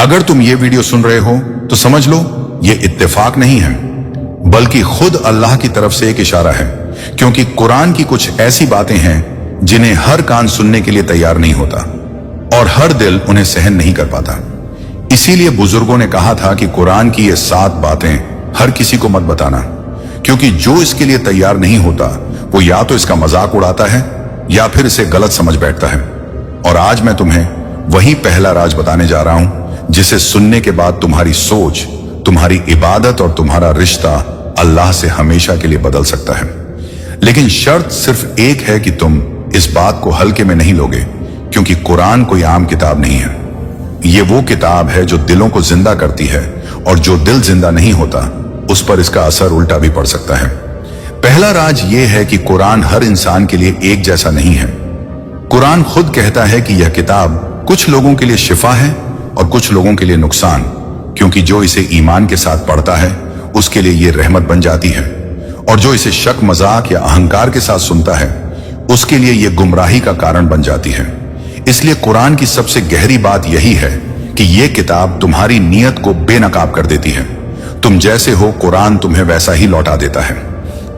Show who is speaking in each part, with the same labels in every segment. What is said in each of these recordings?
Speaker 1: अगर तुम ये वीडियो सुन रहे हो तो समझ लो ये इत्तेफाक नहीं है, बल्कि खुद अल्लाह की तरफ से एक इशारा है, क्योंकि कुरान की कुछ ऐसी बातें हैं जिन्हें हर कान सुनने के लिए तैयार नहीं होता और हर दिल उन्हें सहन नहीं कर पाता। इसीलिए बुजुर्गों ने कहा था कि कुरान की ये 7 बातें हर किसी को मत बताना, क्योंकि जो इसके लिए तैयार नहीं होता वो या तो इसका मजाक उड़ाता है या फिर इसे गलत समझ बैठता है। और आज मैं तुम्हें वही पहला राज बताने जा रहा हूं जिसे सुनने के बाद तुम्हारी सोच, तुम्हारी इबादत और तुम्हारा रिश्ता अल्लाह से हमेशा के लिए बदल सकता है। लेकिन शर्त सिर्फ एक है कि तुम इस बात को हल्के में नहीं लोगे, क्योंकि कुरान कोई आम किताब नहीं है। ये वो किताब है जो दिलों को जिंदा करती है, और जो दिल जिंदा नहीं होता उस पर इसका असर उल्टा भी पड़ सकता है। पहला राज ये है कि कुरान हर इंसान के लिए एक जैसा नहीं है। कुरान खुद कहता है कि यह किताब कुछ लोगों के लिए शिफा है और कुछ लोगों के लिए नुकसान, क्योंकि जो इसे ईमान के साथ पढ़ता है उसके लिए यह रहमत बन जाती है, और जो इसे शक, मजाक या अहंकार के साथ सुनता है उसके लिए यह गुमराही का कारण बन जाती है। इसलिए कुरान की सबसे गहरी बात यही है कि यह किताब तुम्हारी नीयत को बेनकाब कर देती है। तुम जैसे हो कुरान तुम्हें वैसा ही लौटा देता है।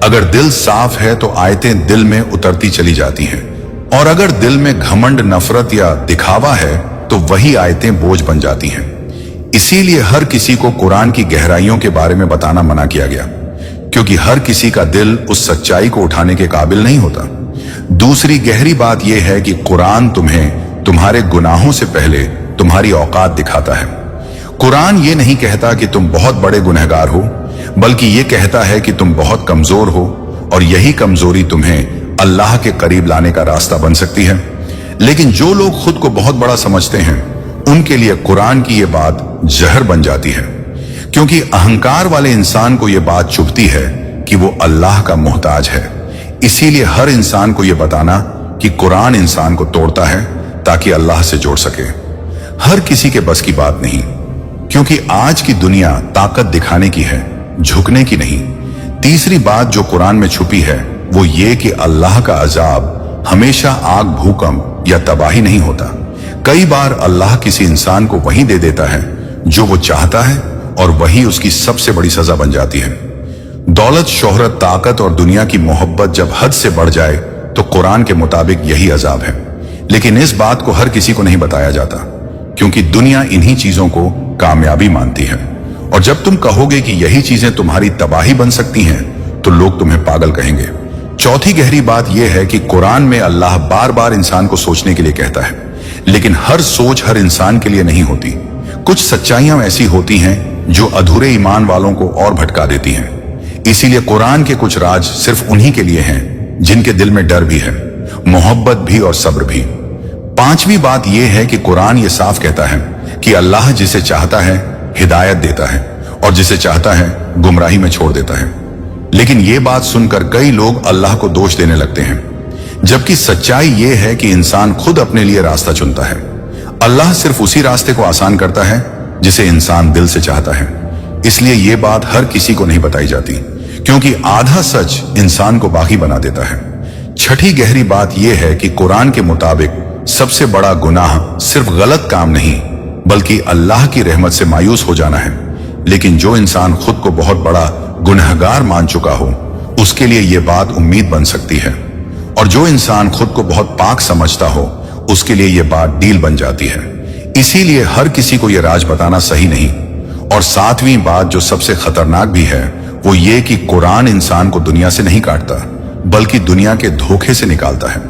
Speaker 1: अगर दिल साफ है तो आयतें दिल में उतरती चली जाती हैं, और अगर दिल में घमंड, नफरत या दिखावा है तो वही आयतें बोझ बन जाती हैं। इसीलिए हर किसी को कुरान की गहराइयों के बारे में बताना मना किया गया, क्योंकि हर किसी का दिल उस सच्चाई को उठाने के काबिल नहीं होता। दूसरी गहरी बात यह है कि कुरान तुम्हें तुम्हारे गुनाहों से पहले तुम्हारी औकात दिखाता है। कुरान ये नहीं कहता कि तुम बहुत बड़े गुनहगार हो, बल्कि ये कहता है कि तुम बहुत कमजोर हो, और यही कमजोरी तुम्हें अल्लाह के करीब लाने का रास्ता बन सकती है। लेकिन जो लोग खुद को बहुत बड़ा समझते हैं उनके लिए कुरान की ये बात जहर बन जाती है, क्योंकि अहंकार वाले इंसान को ये बात चुभती है कि वो अल्लाह का मोहताज है। इसीलिए हर इंसान को यह बताना कि कुरान इंसान को तोड़ता है ताकि अल्लाह से जोड़ सके, हर किसी के बस की बात नहीं, क्योंकि आज की दुनिया ताकत दिखाने की है, झुकने की नहीं। तीसरी बात जो कुरान में छुपी है वो ये कि अल्लाह का अजाब हमेशा आग, भूकंप या तबाही नहीं होता। कई बार अल्लाह किसी इंसान को वही दे देता है जो वो चाहता है, और वही उसकी सबसे बड़ी सजा बन जाती है। दौलत, शोहरत, ताकत और दुनिया की मोहब्बत जब हद से बढ़ जाए तो कुरान के मुताबिक यही अजाब है। लेकिन इस बात को हर किसी को नहीं बताया जाता, क्योंकि दुनिया इन्हीं चीजों को कामयाबी मानती है। और जब तुम कहोगे कि यही चीजें तुम्हारी तबाही बन सकती हैं तो लोग तुम्हें पागल कहेंगे। चौथी गहरी बात यह है कि कुरान में अल्लाह बार बार इंसान को सोचने के लिए कहता है, लेकिन हर सोच हर इंसान के लिए नहीं होती। कुछ सच्चाइयां ऐसी होती हैं जो अधूरे ईमान वालों को और भटका देती हैं। इसीलिए कुरान के कुछ राज सिर्फ उन्हीं के लिए हैं जिनके दिल में डर भी है, मोहब्बत भी और सब्र भी। पांचवी बात यह है कि कुरान ये साफ कहता है कि अल्लाह जिसे चाहता है हिदायत देता है, और जिसे चाहता है गुमराही में छोड़ देता है। लेकिन ये बात सुनकर कई लोग अल्लाह को दोष देने लगते हैं, जबकि सच्चाई ये है कि इंसान खुद अपने लिए रास्ता चुनता है। अल्लाह सिर्फ उसी रास्ते को आसान करता है जिसे इंसान दिल से चाहता है। इसलिए ये बात हर किसी को नहीं बताई जाती, क्योंकि आधा सच इंसान को बागी बना देता है। छठी गहरी बात यह है कि कुरान के मुताबिक सबसे बड़ा गुनाह सिर्फ गलत काम नहीं, बल्कि अल्लाह की रहमत से मायूस हो जाना है। लेकिन जो इंसान खुद को बहुत बड़ा गुनहगार मान चुका हो उसके लिए यह बात उम्मीद बन सकती है, और जो इंसान खुद को बहुत पाक समझता हो उसके लिए यह बात डील बन जाती है। इसीलिए हर किसी को यह राज बताना सही नहीं। और सातवीं बात जो सबसे खतरनाक भी है वो ये कि कुरान इंसान को दुनिया से नहीं काटता, बल्कि दुनिया के धोखे से निकालता है।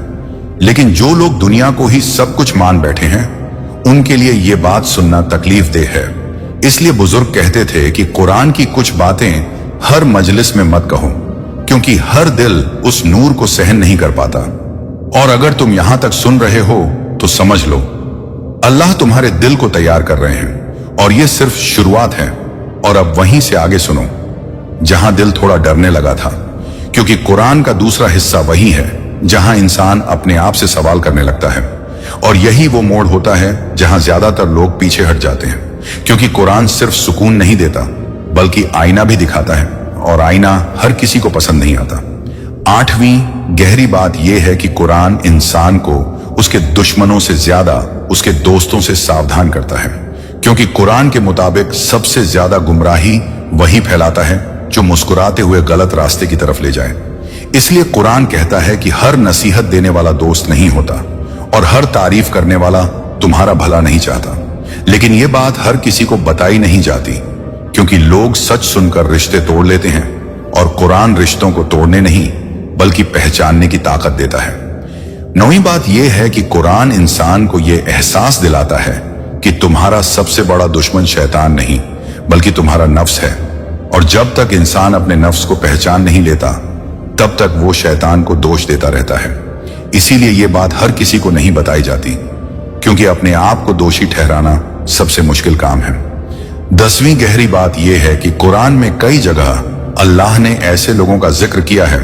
Speaker 1: लेकिन जो लोग दुनिया को ही सब कुछ मान बैठे हैं उनके लिए यह बात सुनना तकलीफ देह है। इसलिए बुजुर्ग कहते थे कि कुरान की कुछ बातें हर मजलिस में मत कहो, क्योंकि हर दिल उस नूर को सहन नहीं कर पाता। और अगर तुम यहां तक सुन रहे हो तो समझ लो अल्लाह तुम्हारे दिल को तैयार कर रहे हैं, और यह सिर्फ शुरुआत है। और अब वहीं से आगे सुनो जहां दिल थोड़ा डरने लगा था, क्योंकि कुरान का दूसरा हिस्सा वही है जहां इंसान अपने आप से सवाल करने लगता है। और यही वो मोड़ होता है जहां ज्यादातर लोग पीछे हट जाते हैं, क्योंकि कुरान सिर्फ सुकून नहीं देता बल्कि आईना भी दिखाता है, और आईना हर किसी को पसंद नहीं आता। आठवीं गहरी बात यह है कि कुरान इंसान को उसके दुश्मनों से ज्यादा उसके दोस्तों से सावधान करता है, क्योंकि कुरान के मुताबिक सबसे ज्यादा गुमराही वही फैलाता है जो मुस्कुराते हुए गलत रास्ते की तरफ ले जाए। इसलिए कुरान कहता है कि हर नसीहत देने वाला दोस्त नहीं होता और हर तारीफ करने वाला तुम्हारा भला नहीं चाहता। लेकिन यह बात हर किसी को बताई नहीं जाती, क्योंकि लोग सच सुनकर रिश्ते तोड़ लेते हैं और कुरान रिश्तों को तोड़ने नहीं बल्कि पहचानने की ताकत देता है। नौवीं बात यह है कि कुरान इंसान को यह एहसास दिलाता है कि तुम्हारा सबसे बड़ा दुश्मन शैतान नहीं बल्कि तुम्हारा नफ्स है, और जब तक इंसान अपने नफ्स को पहचान नहीं लेता तब तक वो शैतान को दोष देता रहता है। इसीलिए ये बात हर किसी को नहीं बताई जाती, क्योंकि अपने आप को दोषी ठहराना सबसे मुश्किल काम है। 10वीं गहरी बात यह है कि कुरान में कई जगह अल्लाह ने ऐसे लोगों का जिक्र किया है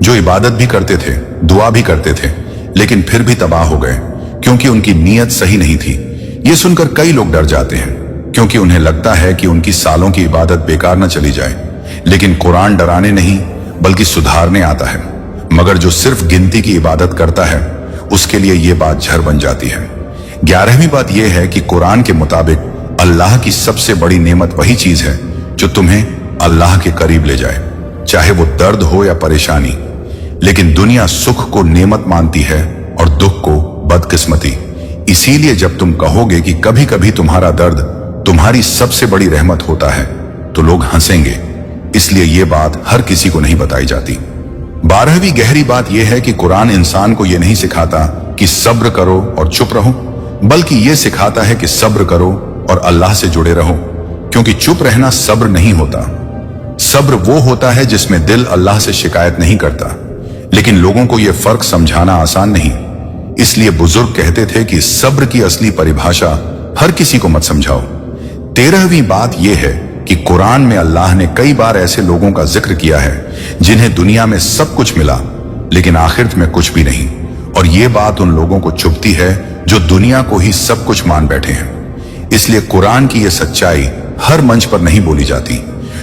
Speaker 1: जो इबादत भी करते थे, दुआ भी करते थे, लेकिन फिर भी तबाह हो गए क्योंकि उनकी नीयत सही नहीं थी। ये सुनकर कई लोग डर जाते हैं, क्योंकि उन्हें लगता है कि उनकी सालों की इबादत बेकार न चली जाए। लेकिन कुरान डराने नहीं बल्कि सुधारने आता है, मगर जो सिर्फ गिनती की इबादत करता है उसके लिए ये बात झर बन जाती है। 11वीं बात यह है कि कुरान के मुताबिक अल्लाह की सबसे बड़ी नेमत वही चीज है जो तुम्हें अल्लाह के करीब ले जाए, चाहे वो दर्द हो या परेशानी। लेकिन दुनिया सुख को नेमत मानती है और दुख को बदकिस्मती। इसीलिए जब तुम कहोगे कि कभी कभी तुम्हारा दर्द तुम्हारी सबसे बड़ी रहमत होता है तो लोग हंसेंगे। इसलिए ये बात हर किसी को नहीं बताई जाती। 12वीं गहरी बात यह है कि कुरान इंसान को यह नहीं सिखाता कि सब्र करो और चुप रहो, बल्कि यह सिखाता है कि सब्र करो और अल्लाह से जुड़े रहो, क्योंकि चुप रहना सब्र नहीं होता। सब्र वो होता है जिसमें दिल अल्लाह से शिकायत नहीं करता। लेकिन लोगों को यह फर्क समझाना आसान नहीं, इसलिए बुजुर्ग कहते थे कि सब्र की असली परिभाषा हर किसी को मत समझाओ। 13वीं बात यह है कि कुरान में अल्लाह ने कई बार ऐसे लोगों का जिक्र किया है जिन्हें दुनिया में सब कुछ मिला लेकिन आखिरत में कुछ भी नहीं, और ये बात उन लोगों को चुभती है जो दुनिया को ही सब कुछ मान बैठे हैं। इसलिए कुरान की यह सच्चाई हर मंच पर नहीं बोली जाती।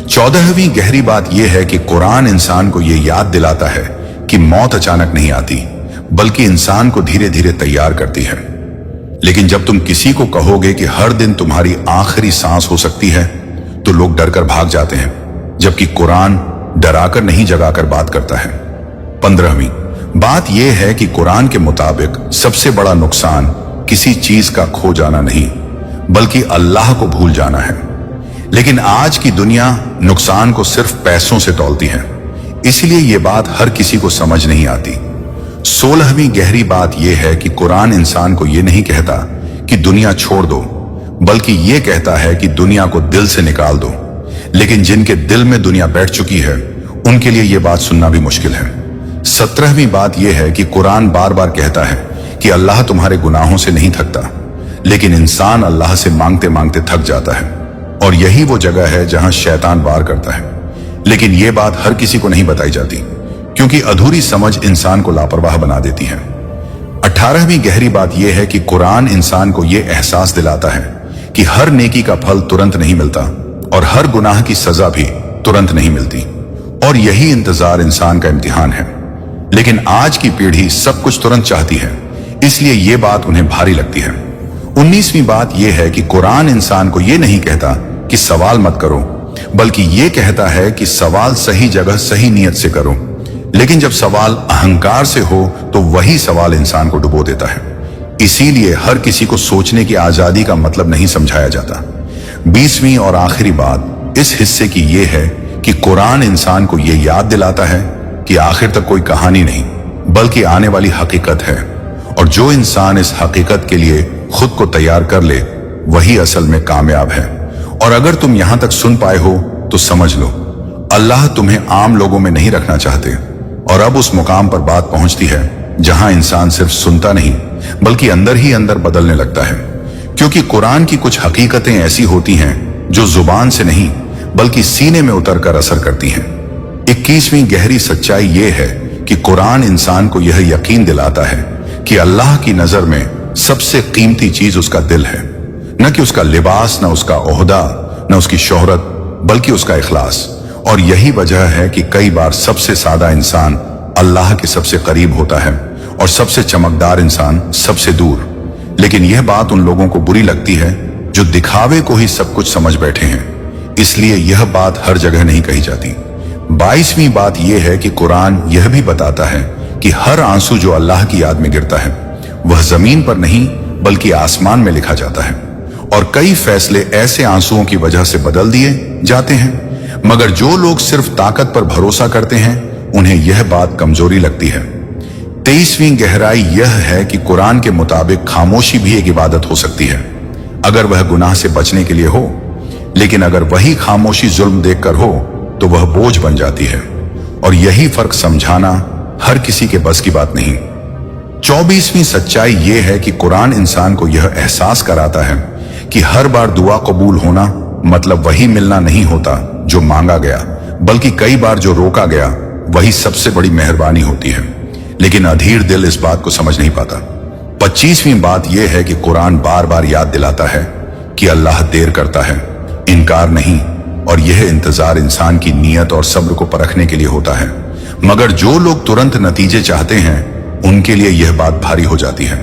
Speaker 1: 14वीं गहरी बात यह है कि कुरान इंसान को यह याद दिलाता है कि मौत अचानक नहीं आती बल्कि इंसान को धीरे धीरे तैयार करती है। लेकिन जब तुम किसी को कहोगे कि हर दिन तुम्हारी आखिरी सांस हो सकती है तो लोग डरकर भाग जाते हैं, जबकि कुरान डराकर नहीं जगाकर बात करता है। 15वीं बात यह है कि कुरान के मुताबिक सबसे बड़ा नुकसान किसी चीज का खो जाना नहीं बल्कि अल्लाह को भूल जाना है। लेकिन आज की दुनिया नुकसान को सिर्फ पैसों से तौलती है, इसलिए यह बात हर किसी को समझ नहीं आती। 16वीं गहरी बात यह है कि कुरान इंसान को यह नहीं कहता कि दुनिया छोड़ दो, बल्कि यह कहता है कि दुनिया को दिल से निकाल दो। लेकिन जिनके दिल में दुनिया बैठ चुकी है उनके लिए यह बात सुनना भी मुश्किल है। 17वीं बात यह है कि कुरान बार बार कहता है कि अल्लाह तुम्हारे गुनाहों से नहीं थकता, लेकिन इंसान अल्लाह से मांगते मांगते थक जाता है, और यही वो जगह है जहां शैतान वार करता है। लेकिन यह बात हर किसी को नहीं बताई जाती, क्योंकि अधूरी समझ इंसान को लापरवाह बना देती है। 18वीं गहरी बात यह है कि कुरान इंसान को यह एहसास दिलाता है कि हर नेकी का फल तुरंत नहीं मिलता और हर गुनाह की सजा भी तुरंत नहीं मिलती, और यही इंतजार इंसान का इम्तिहान है। लेकिन आज की पीढ़ी सब कुछ तुरंत चाहती है, इसलिए यह बात उन्हें भारी लगती है। 19वीं बात यह है कि कुरान इंसान को यह नहीं कहता कि सवाल मत करो, बल्कि यह कहता है कि सवाल सही जगह सही नीयत से करो। लेकिन जब सवाल अहंकार से हो तो वही सवाल इंसान को डुबो देता है। इसीलिए हर किसी को सोचने की आजादी का मतलब नहीं समझाया जाता। 20वीं और आखिरी बात इस हिस्से की यह है कि कुरान इंसान को यह याद दिलाता है कि आखिर तक कोई कहानी नहीं बल्कि आने वाली हकीकत है, और जो इंसान इस हकीकत के लिए खुद को तैयार कर ले वही असल में कामयाब है। और अगर तुम यहां तक सुन पाए हो तो समझ लो अल्लाह तुम्हें आम लोगों में नहीं रखना चाहते, और अब उस मुकाम पर बात पहुंचती है जहां इंसान सिर्फ सुनता नहीं बल्कि अंदर ही अंदर बदलने लगता है, क्योंकि कुरान की कुछ हकीकतें ऐसी होती हैं जो जुबान से नहीं बल्कि सीने में उतरकर असर करती हैं। 21वीं गहरी सच्चाई यह है कि कुरान इंसान को यह यकीन दिलाता है कि अल्लाह की नजर में सबसे कीमती चीज उसका दिल है, न कि उसका लिबास, न उसका ओहदा, न उसकी शोहरत, बल्कि उसका इखलास। और यही वजह है कि कई बार सबसे सादा इंसान अल्लाह के सबसे करीब होता है और सबसे चमकदार इंसान सबसे दूर। लेकिन यह बात उन लोगों को बुरी लगती है जो दिखावे को ही सब कुछ समझ बैठे हैं, इसलिए यह बात हर जगह नहीं कही जाती। 22वीं बात यह है कि कुरान यह भी बताता है कि हर आंसू जो अल्लाह की याद में गिरता है वह जमीन पर नहीं बल्कि आसमान में लिखा जाता है, और कई फैसले ऐसे आंसुओं की वजह से बदल दिए जाते हैं। मगर जो लोग सिर्फ ताकत पर भरोसा करते हैं उन्हें यह बात कमजोरी लगती है। 23वीं गहराई यह है कि कुरान के मुताबिक खामोशी भी एक इबादत हो सकती है, अगर वह गुनाह से बचने के लिए हो। लेकिन अगर वही खामोशी जुल्म देखकर हो तो वह बोझ बन जाती है, और यही फर्क समझाना हर किसी के बस की बात नहीं। 24वीं सच्चाई यह है कि कुरान इंसान को यह एहसास कराता है कि हर बार दुआ कबूल होना मतलब वही मिलना नहीं होता जो मांगा गया, बल्कि कई बार जो रोका गया वही सबसे बड़ी मेहरबानी होती है। लेकिन अधीर दिल इस बात को समझ नहीं पाता। 25वीं बात यह है कि कुरान बार बार याद दिलाता है कि अल्लाह देर करता है, इनकार नहीं, और यह इंतजार इंसान की नीयत और सब्र को परखने के लिए होता है। मगर जो लोग तुरंत नतीजे चाहते हैं उनके लिए यह बात भारी हो जाती है।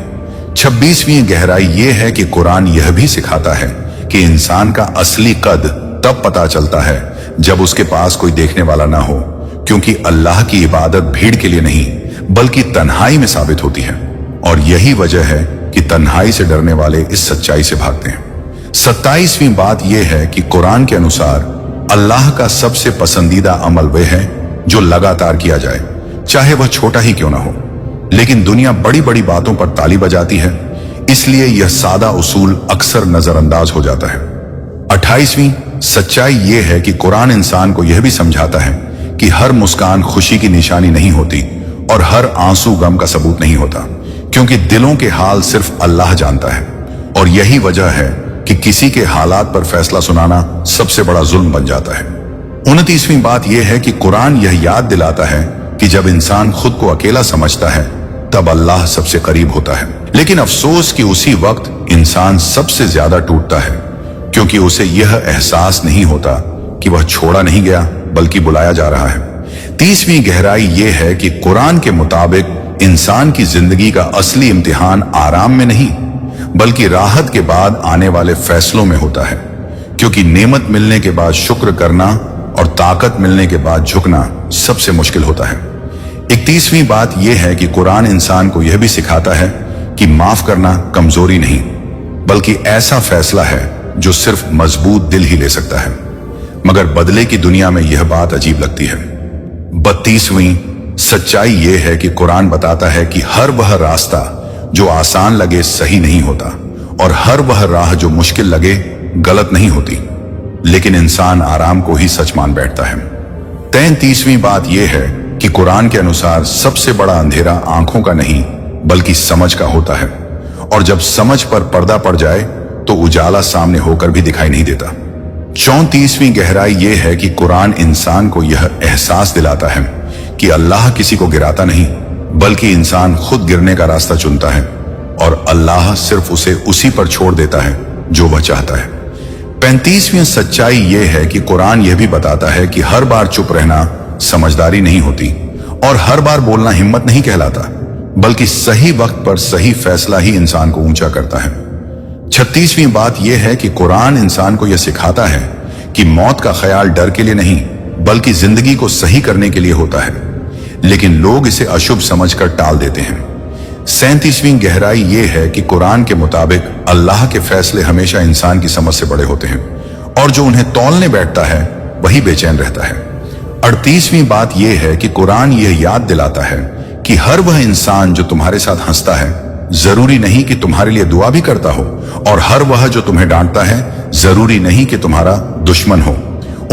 Speaker 1: 26वीं गहराई यह है कि कुरान यह भी सिखाता है कि इंसान का असली कद तब पता चलता है जब उसके पास कोई देखने वाला ना हो, क्योंकि अल्लाह की इबादत भीड़ के लिए नहीं बल्कि तन्हाई में साबित होती है, और यही वजह है कि तन्हाई से डरने वाले इस सच्चाई से भागते हैं। 27वीं बात यह है कि कुरान के अनुसार अल्लाह का सबसे पसंदीदा अमल वह है जो लगातार किया जाए, चाहे वह छोटा ही क्यों ना हो। लेकिन दुनिया बड़ी बड़ी बातों पर ताली बजाती है, इसलिए यह सादा उसूल अक्सर नजरअंदाज हो जाता है। 28वीं सच्चाई यह है कि कुरान इंसान को यह भी समझाता है कि हर मुस्कान खुशी की निशानी नहीं होती और हर आंसू गम का सबूत नहीं होता, क्योंकि दिलों के हाल सिर्फ अल्लाह जानता है, और यही वजह है कि किसी के हालात पर फैसला सुनाना सबसे बड़ा जुल्म बन जाता है। 29वीं बात यह है कि कुरान यह याद दिलाता है कि जब इंसान खुद को अकेला समझता है तब अल्लाह सबसे करीब होता है। लेकिन अफसोस कि उसी वक्त इंसान सबसे ज्यादा टूटता है, क्योंकि उसे यह एहसास नहीं होता कि वह छोड़ा नहीं गया बल्कि बुलाया जा रहा है। 30वीं गहराई यह है कि कुरान के मुताबिक इंसान की जिंदगी का असली इम्तिहान आराम में नहीं बल्कि राहत के बाद आने वाले फैसलों में होता है, क्योंकि नेमत मिलने के बाद शुक्र करना और ताकत मिलने के बाद झुकना सबसे मुश्किल होता है। 31वीं बात यह है कि कुरान इंसान को यह भी सिखाता है कि माफ करना कमजोरी नहीं बल्कि ऐसा फैसला है जो सिर्फ मजबूत दिल ही ले सकता है। मगर बदले की दुनिया में यह बात अजीब लगती है। 32वीं सच्चाई यह है कि कुरान बताता है कि हर वह रास्ता जो आसान लगे सही नहीं होता, और हर वह राह जो मुश्किल लगे गलत नहीं होती, लेकिन इंसान आराम को ही सच मान बैठता है। 33वीं बात यह है कि कुरान के अनुसार सबसे बड़ा अंधेरा आंखों का नहीं बल्कि समझ का होता है, और जब समझ पर पर्दा पड़ जाए तो उजाला सामने होकर भी दिखाई नहीं देता। 34वीं गहराई यह है कि कुरान इंसान को यह एहसास दिलाता है कि अल्लाह किसी को गिराता नहीं बल्कि इंसान खुद गिरने का रास्ता चुनता है, और अल्लाह सिर्फ उसे उसी पर छोड़ देता है जो वह चाहता है। 35वीं सच्चाई यह है कि कुरान यह भी बताता है कि हर बार चुप रहना समझदारी नहीं होती, और हर बार बोलना हिम्मत नहीं कहलाता, बल्कि सही वक्त पर सही फैसला ही इंसान को ऊंचा करता है। 36वीं बात यह है कि कुरान इंसान को यह सिखाता है कि मौत का ख्याल डर के लिए नहीं बल्कि जिंदगी को सही करने के लिए होता है, लेकिन लोग इसे अशुभ समझकर टाल देते हैं। 37वीं गहराई यह है कि कुरान के मुताबिक अल्लाह के फैसले हमेशा इंसान की समझ से बड़े होते हैं, और जो उन्हें तौलने बैठता है वही बेचैन रहता है। 38वीं बात यह है कि कुरान यह याद दिलाता है कि हर वह इंसान जो तुम्हारे साथ हंसता है जरूरी नहीं कि तुम्हारे लिए दुआ भी करता हो, और हर वह जो तुम्हें डांटता है जरूरी नहीं कि तुम्हारा दुश्मन हो।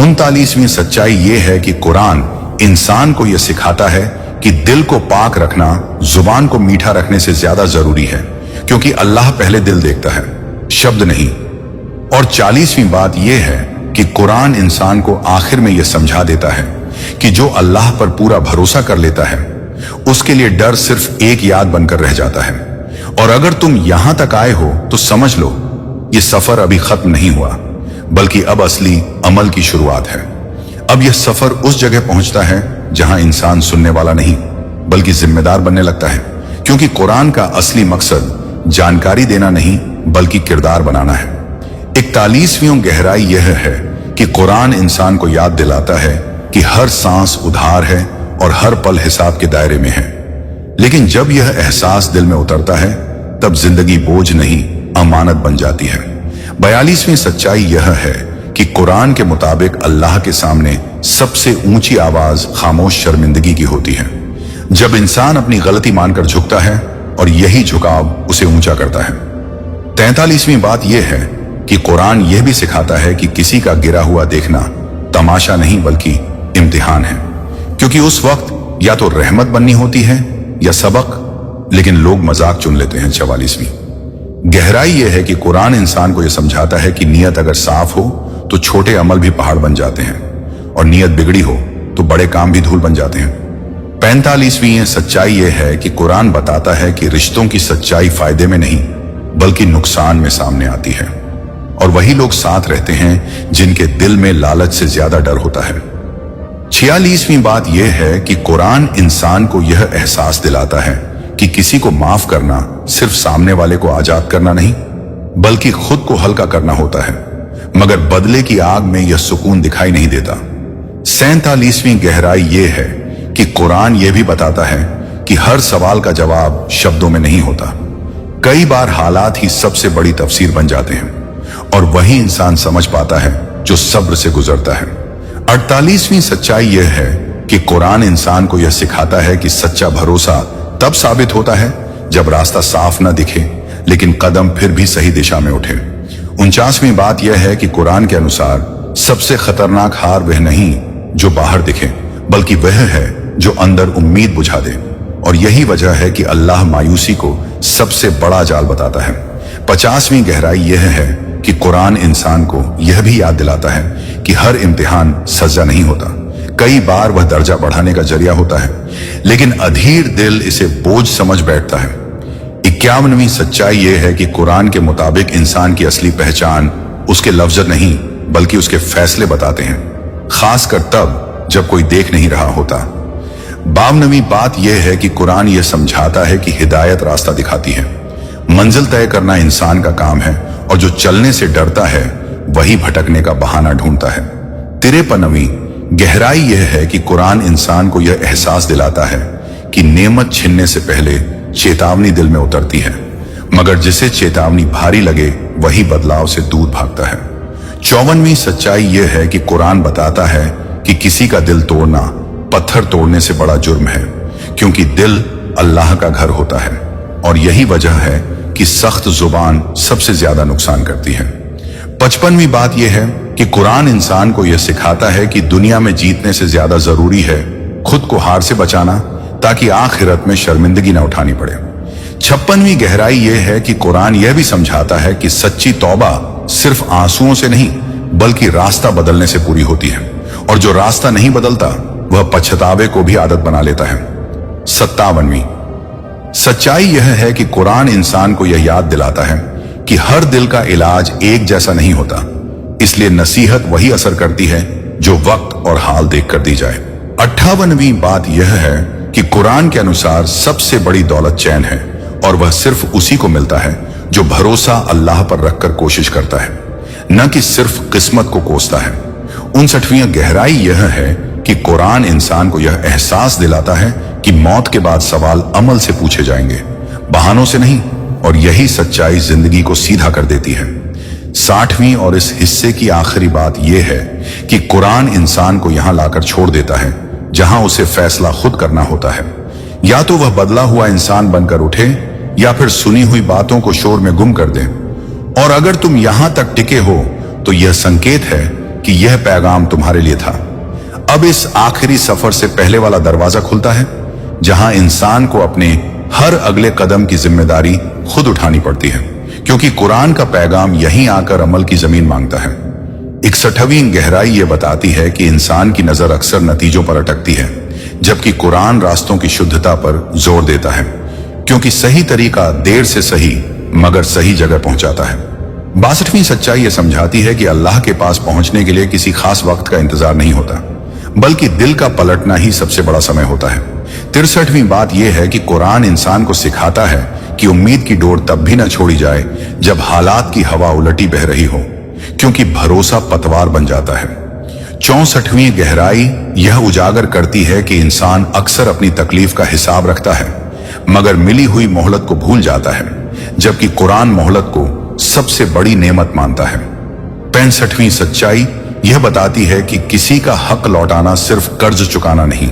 Speaker 1: 39वीं सच्चाई यह है कि कुरान इंसान को यह सिखाता है कि दिल को पाक रखना जुबान को मीठा रखने से ज्यादा जरूरी है, क्योंकि अल्लाह पहले दिल देखता है, शब्द नहीं। और 40वीं बात यह है कि कुरान इंसान को आखिर में यह समझा देता है कि जो अल्लाह पर पूरा भरोसा कर लेता है उसके लिए डर सिर्फ एक याद बनकर रह जाता है। और अगर तुम यहां तक आए हो तो समझ लो यह सफर अभी खत्म नहीं हुआ, बल्कि अब असली अमल की शुरुआत है। अब यह सफर उस जगह पहुंचता है जहां इंसान सुनने वाला नहीं बल्कि जिम्मेदार बनने लगता है, क्योंकि कुरान का असली मकसद जानकारी देना नहीं बल्कि किरदार बनाना है। 41वीं गहराई यह है कि कुरान इंसान को याद दिलाता है कि हर सांस उधार है और हर पल हिसाब के दायरे में है। लेकिन जब यह एहसास दिल में उतरता है तब जिंदगी बोझ नहीं, अमानत बन जाती है। 42वीं सच्चाई यह है कि कुरान के मुताबिक अल्लाह के सामने सबसे ऊंची आवाज खामोश शर्मिंदगी की होती है। जब इंसान अपनी गलती मानकर झुकता है और यही झुकाव उसे ऊंचा करता है। 43वीं बात यह है कि कुरान यह भी सिखाता है कि किसी का गिरा हुआ देखना तमाशा नहीं बल्कि इम्तिहान है, क्योंकि उस वक्त या तो रहमत बननी होती है या सबक, लेकिन लोग मजाक चुन लेते हैं। 44वीं गहराई यह है कि कुरान इंसान को यह समझाता है कि नियत अगर साफ हो तो छोटे अमल भी पहाड़ बन जाते हैं और नियत बिगड़ी हो तो बड़े काम भी धूल बन जाते हैं। 45वीं सच्चाई यह है कि कुरान बताता है कि रिश्तों की सच्चाई फायदे में नहीं बल्कि नुकसान में सामने आती है, और वही लोग साथ रहते हैं जिनके दिल में लालच से ज्यादा डर होता है। 46वीं बात यह है कि कुरान इंसान को यह एहसास दिलाता है कि किसी को माफ करना सिर्फ सामने वाले को आजाद करना नहीं बल्कि खुद को हल्का करना होता है, मगर बदले की आग में यह सुकून दिखाई नहीं देता। 47वीं गहराई यह है कि कुरान यह भी बताता है कि हर सवाल का जवाब शब्दों में नहीं होता। कई बार हालात ही सबसे बड़ी तफसीर बन जाते हैं और वही इंसान समझ पाता है जो सब्र से गुजरता है। 48वीं सच्चाई यह है कि कुरान इंसान को यह सिखाता है कि सच्चा भरोसा तब साबित होता है जब रास्ता साफ न दिखे लेकिन कदम फिर भी सही दिशा में उठे। 49वीं बात यह है कि कुरान के अनुसार सबसे खतरनाक हार वह नहीं जो बाहर दिखे बल्कि वह है जो अंदर उम्मीद बुझा दे, और यही वजह है कि अल्लाह मायूसी को सबसे बड़ा जाल बताता है। 50वीं गहराई यह है कि कुरान इंसान को यह भी याद दिलाता है कि हर इम्तिहान सजा नहीं होता, कई बार वह दर्जा बढ़ाने का जरिया होता है, लेकिन अधीर दिल इसे बोझ समझ बैठता है। 51वीं सच्चाई यह है कि कुरान के मुताबिक इंसान की असली पहचान उसके लफ्ज नहीं बल्कि उसके फैसले बताते हैं, खासकर तब जब कोई देख नहीं रहा होता। 52वीं बात यह है कि कुरान यह समझाता है कि हिदायत रास्ता दिखाती है, मंजिल तय करना इंसान का काम है, और जो चलने से डरता है वही भटकने का बहाना ढूंढता है। 53वीं गहराई यह है कि कुरान इंसान को यह एहसास दिलाता है कि नेमत छीनने से पहले चेतावनी दिल में उतरती है, मगर जिसे चेतावनी भारी लगे वही बदलाव से दूर भागता है। 54वीं सच्चाई यह है कि कुरान बताता है कि किसी का दिल तोड़ना पत्थर तोड़ने से बड़ा जुर्म है, क्योंकि दिल अल्लाह का घर होता है, और यही वजह है कि सख्त जुबान सबसे ज्यादा नुकसान करती है। 55वीं बात यह है कि कुरान इंसान को यह सिखाता है कि दुनिया में जीतने से ज्यादा जरूरी है खुद को हार से बचाना, ताकि आखिरत में शर्मिंदगी न उठानी पड़े। 56वीं गहराई यह है कि कुरान यह भी समझाता है कि सच्ची तौबा सिर्फ आंसुओं से नहीं बल्कि रास्ता बदलने से पूरी होती है, और जो रास्ता नहीं बदलता वह पछतावे को भी आदत बना लेता है। 57वीं सच्चाई यह है कि कुरान इंसान को यह याद दिलाता है कि हर दिल का इलाज एक जैसा नहीं होता, इसलिए नसीहत वही असर करती है जो वक्त और हाल देखकर दी जाए। 58वीं बात यह है कि कुरान के अनुसार सबसे बड़ी दौलत चैन है, और वह सिर्फ उसी को मिलता है जो भरोसा अल्लाह पर रखकर कोशिश करता है, न कि सिर्फ किस्मत को कोसता है। 59वीं गहराई यह है कि कुरान इंसान को यह एहसास दिलाता है कि मौत के बाद सवाल अमल से पूछे जाएंगे, बहानों से नहीं, और यही सच्चाई जिंदगी को सीधा कर देती है। 60वीं और इस हिस्से की आखिरी बात यह है कि कुरान इंसान को यहां लाकर छोड़ देता है जहां उसे फैसला खुद करना होता है, या तो वह बदला हुआ इंसान बनकर उठे या फिर सुनी हुई बातों को शोर में गुम कर दे। और अगर तुम यहां तक टिके हो तो यह संकेत है कि यह पैगाम तुम्हारे लिए था। अब इस आखिरी सफर से पहले वाला दरवाजा खुलता है जहां इंसान को अपने हर अगले कदम की जिम्मेदारी खुद उठानी पड़ती है, क्योंकि कुरान का पैगाम यहीं आकर अमल की जमीन मांगता है। 61वीं गहराई यह बताती है कि इंसान की नजर अक्सर नतीजों पर अटकती है, जबकि कुरान रास्तों की शुद्धता पर जोर देता है, क्योंकि सही तरीका देर से सही मगर सही जगह पहुंचाता है। 62वीं सच्चाई यह समझाती है कि अल्लाह के पास पहुंचने के लिए किसी खास वक्त का इंतजार नहीं होता, बल्कि दिल का पलटना ही सबसे बड़ा समय होता है। 63वीं बात यह है कि कुरान इंसान को सिखाता है कि उम्मीद की डोर तब भी न छोड़ी जाए जब हालात की हवा उलटी बह रही हो, क्योंकि भरोसा पतवार बन जाता है। 64वीं गहराई यह उजागर करती है कि इंसान अक्सर अपनी तकलीफ का हिसाब रखता है मगर मिली हुई मोहलत को भूल जाता है, जबकि कुरान मोहलत को सबसे बड़ी नेमत मानता है। 65वीं सच्चाई यह बताती है कि किसी का हक लौटाना सिर्फ कर्ज चुकाना नहीं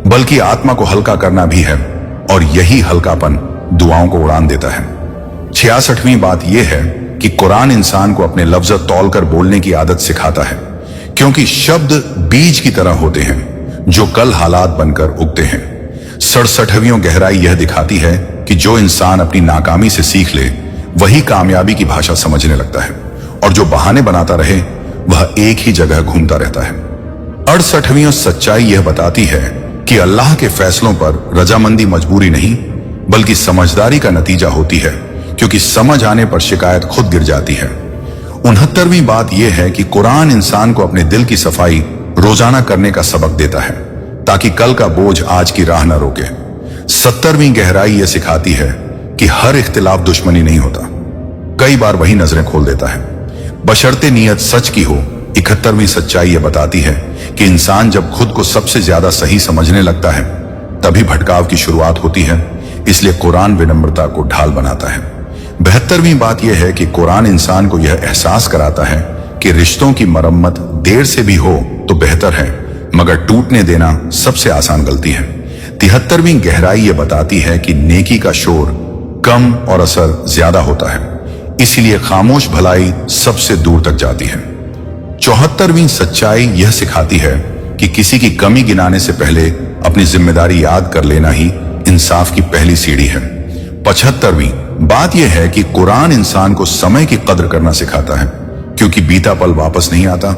Speaker 1: बल्कि आत्मा को हल्का करना भी है, और यही हल्कापन दुआओं को उड़ान देता है। 66वीं बात यह है कि कुरान इंसान को अपने लफ्ज तौल कर बोलने की आदत सिखाता है, क्योंकि शब्द बीज की तरह होते हैं जो कल हालात बनकर उगते हैं। 67वीं गहराई यह दिखाती है कि जो इंसान अपनी नाकामी से सीख ले वही कामयाबी की भाषा समझने लगता है, और जो बहाने बनाता रहे वह एक ही जगह घूमता रहता है। 68वीं सच्चाई यह बताती है कि अल्लाह के फैसलों पर रजामंदी मजबूरी नहीं बल्कि समझदारी का नतीजा होती है, क्योंकि समझ आने पर शिकायत खुद गिर जाती है। 69वीं बात यह है कि कुरान इंसान को अपने दिल की सफाई रोजाना करने का सबक देता है ताकि कल का बोझ आज की राह न रोके। 70वीं गहराई यह सिखाती है कि हर इख्तिलाफ दुश्मनी नहीं होता, कई बार वही नजरें खोल देता है, बशर्ते नीयत सच की हो। 71वीं सच्चाई यह बताती है कि इंसान जब खुद को सबसे ज्यादा सही समझने लगता है तभी भटकाव की शुरुआत होती है, इसलिए कुरान विनम्रता को ढाल बनाता है। 72वीं बात यह है कि कुरान इंसान को यह एहसास कराता है कि रिश्तों की मरम्मत देर से भी हो तो बेहतर है, मगर टूटने देना सबसे आसान गलती है। 73वीं गहराई यह बताती है कि नेकी का शोर कम और असर ज्यादा होता है, इसीलिए खामोश भलाई सबसे दूर तक जाती है। 74वीं सच्चाई यह सिखाती है कि किसी की कमी गिनाने से पहले अपनी जिम्मेदारी याद कर लेना ही इंसाफ की पहली सीढ़ी है। 75वीं बात यह है कि कुरान इंसान को समय की कद्र करना सिखाता है, क्योंकि बीता पल वापस नहीं आता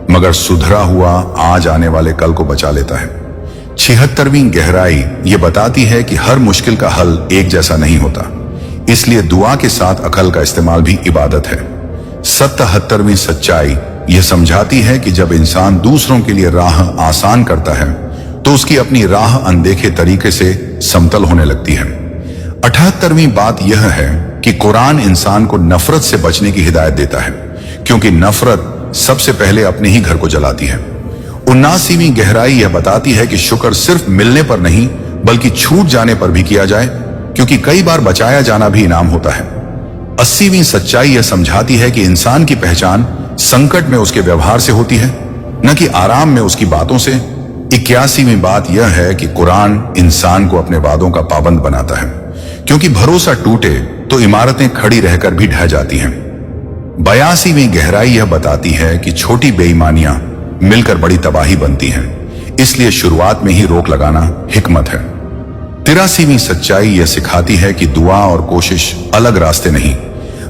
Speaker 1: मगर सुधरा हुआ आज आने वाले कल को बचा लेता है। 76वीं गहराई यह बताती है कि हर मुश्किल का हल एक जैसा नहीं होता, इसलिए दुआ के साथ अकल का इस्तेमाल भी इबादत है। 77वीं सच्चाई यह समझाती है कि जब इंसान दूसरों के लिए राह आसान करता है तो उसकी अपनी राह अनदेखे तरीके से समतल होने लगती है। 78वीं बात यह है कि कुरान इंसान को नफरत से बचने की हिदायत देता है, क्योंकि नफरत सबसे पहले अपने ही घर को जलाती है। 79वीं गहराई यह बताती है कि शुक्र सिर्फ मिलने पर नहीं बल्कि छूट जाने पर भी किया जाए, क्योंकि कई बार बचाया जाना भी इनाम होता है। 80वीं सच्चाई यह समझाती है कि इंसान की पहचान संकट में उसके व्यवहार से होती है, न कि आराम में उसकी बातों से। 81वीं बात यह है कि कुरान इंसान को अपने वादों का पाबंद बनाता है, क्योंकि भरोसा टूटे तो इमारतें खड़ी रहकर भी ढह जाती हैं। 82वीं गहराई यह बताती है कि छोटी बेईमानियां मिलकर बड़ी तबाही बनती हैं, इसलिए शुरुआत में ही रोक लगाना हिकमत है। 83वीं सच्चाई यह सिखाती है कि दुआ और कोशिश अलग रास्ते नहीं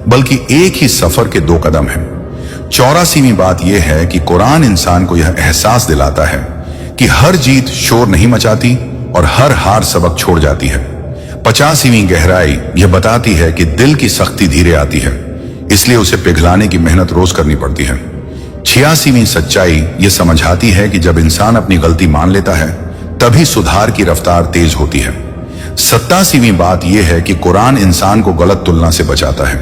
Speaker 1: बल्कि एक ही सफर के दो कदम हैं। 84वीं बात यह है कि कुरान इंसान को यह एहसास दिलाता है कि हर जीत शोर नहीं मचाती और हर हार सबक छोड़ जाती है। 85वीं गहराई यह बताती है कि दिल की सख्ती धीरे आती है, इसलिए उसे पिघलाने की मेहनत रोज करनी पड़ती है। 86वीं सच्चाई यह समझाती है कि जब इंसान अपनी गलती मान लेता है तभी सुधार की रफ्तार तेज होती है। 87वीं बात यह है कि कुरान इंसान को गलत तुलना से बचाता है,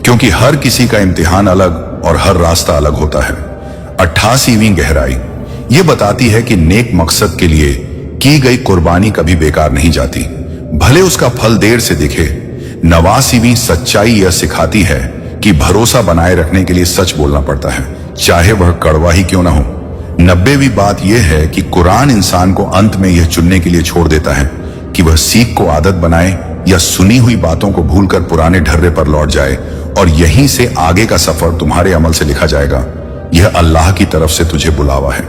Speaker 1: क्योंकि हर किसी का इम्तिहान अलग और हर रास्ता अलग होता है। 88वीं गहराई यह बताती है कि नेक मकसद के लिए की गई कुर्बानी कभी बेकार नहीं जाती, भले उसका फल देर से दिखे। 89वीं सच्चाई यह सिखाती है कि भरोसा बनाए रखने के लिए सच बोलना पड़ता है, चाहे वह कड़वा ही क्यों ना हो। 90वीं बात यह है कि कुरान इंसान को अंत में यह चुनने के लिए छोड़ देता है कि वह सीख को आदत बनाए या सुनी हुई बातों को भूलकर पुराने ढर्रे पर लौट जाए, और यहीं से आगे का सफर तुम्हारे अमल से लिखा जाएगा। यह अल्लाह की तरफ से तुझे बुलावा है,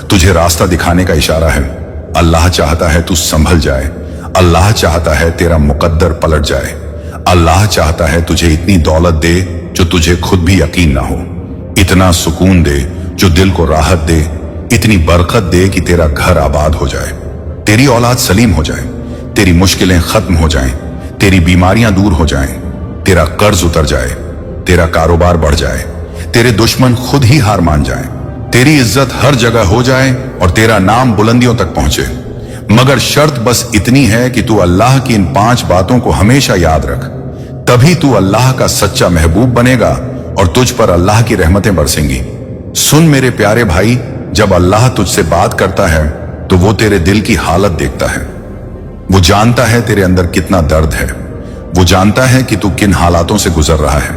Speaker 1: तुझे रास्ता दिखाने का इशारा है। अल्लाह चाहता है तू संभल जाए, अल्लाह चाहता है तेरा मुकद्दर पलट जाए, अल्लाह चाहता है तुझे इतनी दौलत दे जो तुझे खुद भी यकीन ना हो, इतना सुकून दे जो दिल को राहत दे, इतनी बरकत दे कि तेरा घर आबाद हो जाए, तेरी औलाद सलीम हो जाए, तेरी मुश्किलें खत्म हो जाएं, तेरी बीमारियां दूर हो जाएं, तेरा कर्ज उतर जाए, तेरा कारोबार बढ़ जाए, तेरे दुश्मन खुद ही हार मान जाएं, तेरी इज्जत हर जगह हो जाए और तेरा नाम बुलंदियों तक पहुंचे। मगर शर्त बस इतनी है कि तू अल्लाह की इन 5 बातों को हमेशा याद रख, तभी तू अल्लाह का सच्चा महबूब बनेगा और तुझ पर अल्लाह की रहमतें बरसेंगी। सुन मेरे प्यारे भाई, जब अल्लाह तुझसे बात करता है तो वो तेरे दिल की हालत देखता है। वो जानता है तेरे अंदर कितना दर्द है। वो जानता है कि तू किन हालातों से गुजर रहा है।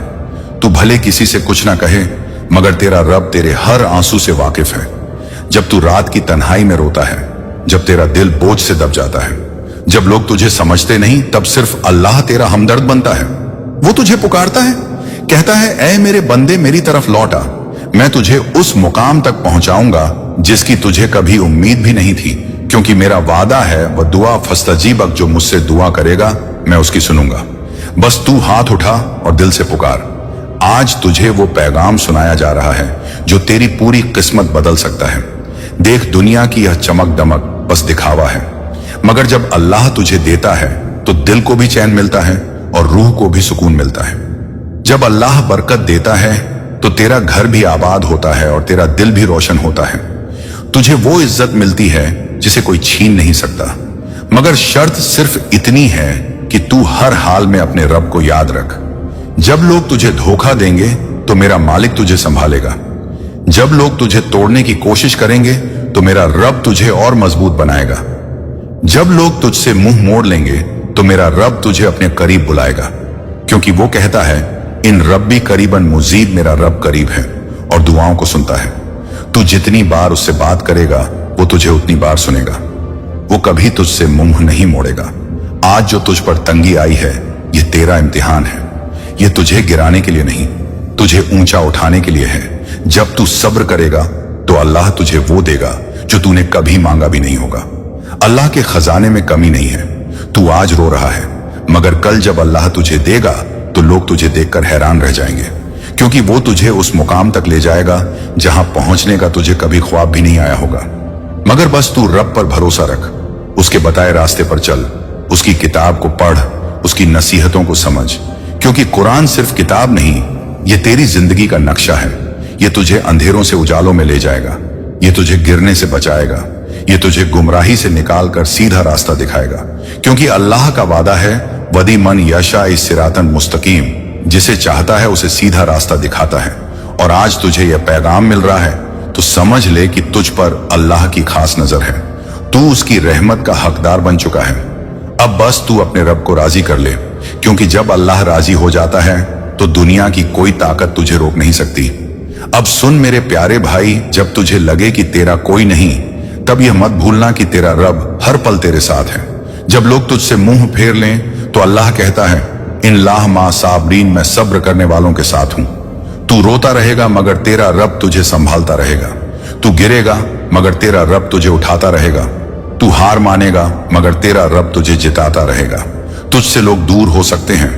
Speaker 1: तू भले किसी से कुछ ना कहे, मगर तेरा रब तेरे हर आंसू से वाकिफ है। जब तू रात की तन्हाई में रोता है, जब तेरा दिल बोझ से दब जाता है, जब लोग तुझे समझते नहीं, तब सिर्फ अल्लाह तेरा हमदर्द बनता है। वो तुझे पुकारता है, कहता है, ऐ मेरे बंदे मेरी तरफ लौट आ, मैं तुझे उस मुकाम तक पहुंचाऊंगा जिसकी तुझे कभी उम्मीद भी नहीं थी, क्योंकि मेरा वादा है वह दुआ फस्तजीबक, जो मुझसे दुआ करेगा मैं उसकी सुनूंगा। बस तू हाथ उठा और दिल से पुकार। आज तुझे वो पैगाम सुनाया जा रहा है जो तेरी पूरी किस्मत बदल सकता है। देख, दुनिया की यह चमक दमक बस दिखावा है, मगर जब अल्लाह तुझे देता है तो दिल को भी चैन मिलता है और रूह को भी सुकून मिलता है। जब अल्लाह बरकत देता है तो तेरा घर भी आबाद होता है और तेरा दिल भी रोशन होता है। तुझे वो इज्जत मिलती है जिसे कोई छीन नहीं सकता, मगर शर्त सिर्फ इतनी है कि तू हर हाल में अपने रब को याद रख। जब लोग तुझे धोखा देंगे तो मेरा मालिक तुझे संभालेगा। जब लोग तुझे तोड़ने की कोशिश करेंगे तो मेरा रब तुझे और मजबूत बनाएगा। जब लोग तुझसे मुंह मोड़ लेंगे तो मेरा रब तुझे अपने करीब बुलाएगा, क्योंकि वो कहता है, इन रब्बी करीबन मुजीब, मेरा रब करीब है और दुआओं को सुनता है। तू जितनी बार उससे बात करेगा वो तुझे उतनी बार सुनेगा। वो कभी तुझसे मुंह नहीं मोड़ेगा। आज जो तुझ पर तंगी आई है, ये तेरा इम्तिहान है। ये तुझे गिराने के लिए नहीं, तुझे ऊंचा उठाने के लिए है। जब तू सब्र करेगा तो अल्लाह तुझे वो देगा जो तूने कभी मांगा भी नहीं होगा। अल्लाह के खजाने में कमी नहीं है। तू आज रो रहा है, मगर कल जब अल्लाह तुझे देगा तो लोग तुझे देखकर हैरान रह जाएंगे, क्योंकि वो तुझे उस मुकाम तक ले जाएगा जहां पहुंचने का तुझे कभी ख्वाब भी नहीं आया होगा। मगर बस तू रब पर भरोसा रख, उसके बताए रास्ते पर चल, उसकी किताब को पढ़, उसकी नसीहतों को समझ, क्योंकि कुरान सिर्फ किताब नहीं, ये तेरी जिंदगी का नक्शा है। ये तुझे अंधेरों से उजालों में ले जाएगा, ये तुझे गिरने से बचाएगा, ये तुझे गुमराही से निकालकर सीधा रास्ता दिखाएगा, क्योंकि अल्लाह का वादा है, वदी मन यशा इस सिरातन मुस्तकीम, जिसे चाहता है उसे सीधा रास्ता दिखाता है। और आज तुझे यह पैगाम मिल रहा है तो समझ ले कि तुझ पर अल्लाह की खास नजर है। तू उसकी रहमत का हकदार बन चुका है। अब बस तू अपने रब को राजी कर ले, क्योंकि जब अल्लाह राजी हो जाता है तो दुनिया की कोई ताकत तुझे रोक नहीं सकती। अब सुन मेरे प्यारे भाई, जब तुझे लगे कि तेरा कोई नहीं, तब यह मत भूलना कि तेरा रब हर पल तेरे साथ है। जब लोग तुझसे मुंह फेर लें तो अल्लाह कहता है, इन लाह मा साबरीन, मैं सब्र करने वालों के साथ हूं। तू रोता रहेगा मगर तेरा रब तुझे संभालता रहेगा। तू गिरेगा मगर तेरा रब तुझे उठाता रहेगा। तू हार मानेगा मगर तेरा रब तुझे जिताता रहेगा। तुझसे लोग दूर हो सकते हैं,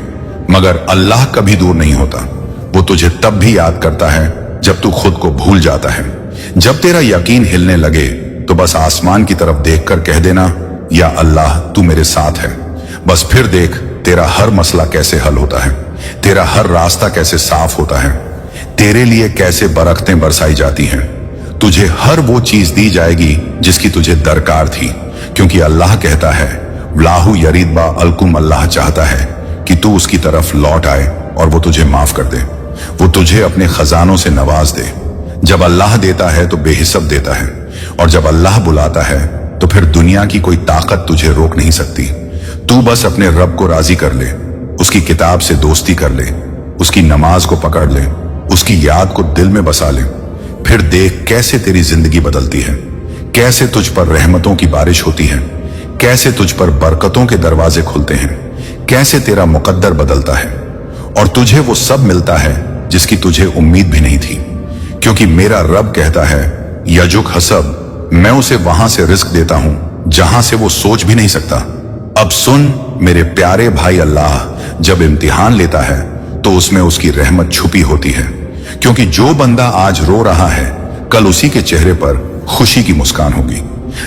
Speaker 1: मगर अल्लाह कभी दूर नहीं होता। वो तुझे तब भी याद करता है जब तू खुद को भूल जाता है। जब तेरा यकीन हिलने लगे तो बस आसमान की तरफ देखकर कह देना, या अल्लाह तू मेरे साथ है। बस फिर देख तेरा हर मसला कैसे हल होता है, तेरा हर रास्ता कैसे साफ होता है, तेरे लिए कैसे बरकतें बरसाई जाती हैं। तुझे हर वो चीज दी जाएगी जिसकी तुझे दरकार थी, क्योंकि अल्लाह कहता है, लाहू यरीदबा अलकुम, अल्लाह चाहता है कि तू उसकी तरफ लौट आए और वो तुझे माफ कर दे। वो तुझे अपने खजानों से नवाज दे। जब अल्लाह देता है तो बेहिसाब देता है, और जब अल्लाह बुलाता है तो फिर दुनिया की कोई ताकत तुझे रोक नहीं सकती। तू बस अपने रब को राजी कर ले, उसकी किताब से दोस्ती कर ले, उसकी नमाज को पकड़ ले, उसकी याद को दिल में बसा ले। फिर देख कैसे तेरी जिंदगी बदलती है, कैसे तुझ पर रहमतों की बारिश होती है, कैसे तुझ पर बरकतों के दरवाजे खुलते हैं, कैसे तेरा मुकद्दर बदलता है और तुझे वो सब मिलता है जिसकी तुझे उम्मीद भी नहीं थी। क्योंकि मेरा रब कहता है, यजुक हसब, मैं उसे वहां से रिस्क देता हूं जहां से वो सोच भी नहीं सकता। अब सुन मेरे प्यारे भाई, अल्लाह जब इम्तिहान लेता है तो उसमें उसकी रहमत छुपी होती है, क्योंकि जो बंदा आज रो रहा है, कल उसी के चेहरे पर खुशी की मुस्कान होगी।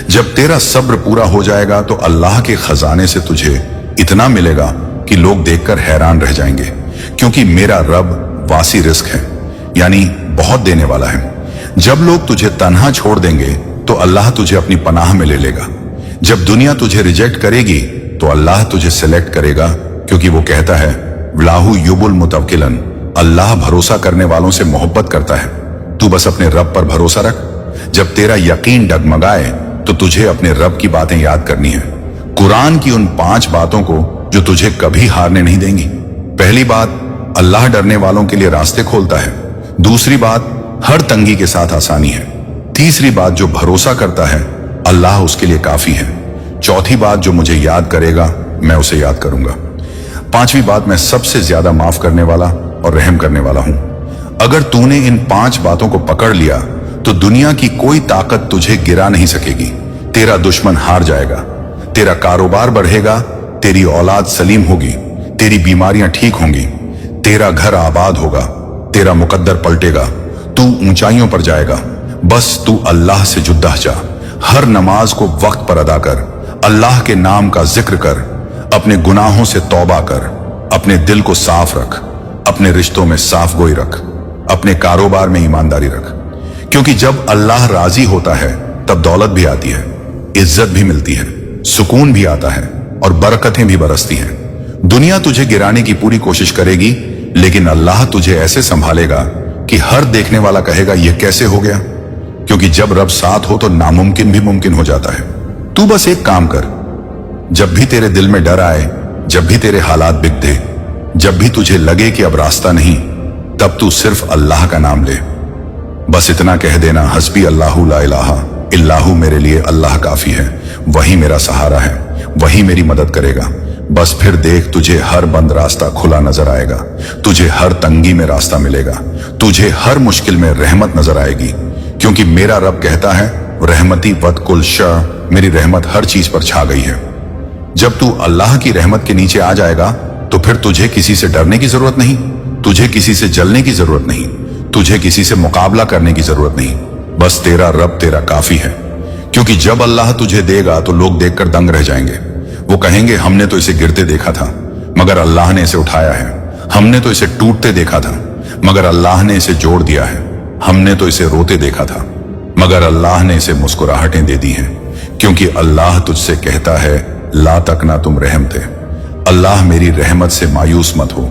Speaker 1: जब तेरा सब्र पूरा हो जाएगा तो अल्लाह के खजाने से तुझे इतना मिलेगा कि लोग देखकर हैरान रह जाएंगे, क्योंकि मेरा रब वासी रिस्क है, यानी बहुत देने वाला है। जब लोग तुझे तन्हा छोड़ देंगे तो अल्लाह तुझे अपनी पनाह में ले लेगा। जब दुनिया तुझे रिजेक्ट करेगी तो अल्लाह तुझे सिलेक्ट करेगा, क्योंकि वो कहता है, लाहू युबुल मुतवक्किलन, अल्लाह भरोसा करने वालों से मोहब्बत करता है। तू बस अपने रब पर भरोसा रख। जब तेरा यकीन डगमगाए तो तुझे अपने रब की बातें याद करनी है, कुरान की उन 5 बातों को जो तुझे कभी हारने नहीं देंगी। पहली बात, अल्लाह डरने वालों के लिए रास्ते खोलता है। दूसरी बात, हर तंगी के साथ आसानी है। तीसरी बात, जो भरोसा करता है अल्लाह उसके लिए काफी है। चौथी बात, जो मुझे याद करेगा मैं उसे याद करूंगा। पांचवी बात, मैं सबसे ज्यादा माफ करने वाला और रहम करने वाला हूं। अगर तूने इन 5 बातों को पकड़ लिया तो दुनिया की कोई ताकत तुझे गिरा नहीं सकेगी। तेरा दुश्मन हार जाएगा, तेरा कारोबार बढ़ेगा, तेरी औलाद सलीम होगी, तेरी बीमारियां ठीक होंगी, तेरा घर आबाद होगा, तेरा मुकद्दर पलटेगा, तू ऊंचाइयों पर जाएगा। बस तू अल्लाह से जुदा जा। हर नमाज को वक्त पर अदा कर, अल्लाह के नाम का जिक्र कर, अपने गुनाहों से तौबा कर, अपने दिल को साफ रख, अपने रिश्तों में साफ गोई रख, अपने कारोबार में ईमानदारी रख। क्योंकि जब अल्लाह राजी होता है तब दौलत भी आती है, इज्जत भी मिलती है, सुकून भी आता है और बरकतें भी बरसती हैं। दुनिया तुझे गिराने की पूरी कोशिश करेगी, लेकिन अल्लाह तुझे ऐसे संभालेगा कि हर देखने वाला कहेगा यह कैसे हो गया। क्योंकि जब रब साथ हो तो नामुमकिन भी मुमकिन हो जाता है। तू बस एक काम कर, जब भी तेरे दिल में डर आए, जब भी तेरे हालात बिगड़े, जब भी तुझे लगे कि अब रास्ता नहीं, तब तू सिर्फ अल्लाह का नाम ले। बस इतना कह देना, हस्बी अल्लाहु ला इलाहा इल्लाहु, मेरे लिए अल्लाह काफी है, वही मेरा सहारा है, वही मेरी मदद करेगा। बस फिर देख, तुझे हर बंद रास्ता खुला नजर आएगा, तुझे हर तंगी में रास्ता मिलेगा, तुझे हर मुश्किल में रहमत नजर आएगी। क्योंकि मेरा रब कहता है, रहमती वत कुल शय, मेरी रहमत हर चीज पर छा गई है। जब तू अल्लाह की रहमत के नीचे आ जाएगा तो फिर तुझे किसी से डरने की जरूरत नहीं, तुझे किसी से जलने की जरूरत नहीं, तुझे किसी से मुकाबला करने की जरूरत नहीं। बस तेरा रब तेरा काफी है। क्योंकि जब अल्लाह तुझे देगा तो लोग देखकर दंग रह जाएंगे। वो कहेंगे, हमने तो इसे गिरते देखा था मगर अल्लाह ने इसे उठाया है, हमने तो इसे टूटते देखा था मगर अल्लाह ने इसे जोड़ दिया है, हमने तो इसे रोते देखा था मगर अल्लाह ने इसे मुस्कुराहटें दे दी हैं। क्योंकि अल्लाह तुझसे कहता है, ला तकना तुम रहम थे। अल्लाह मेरी रहमत से मायूस मत हो,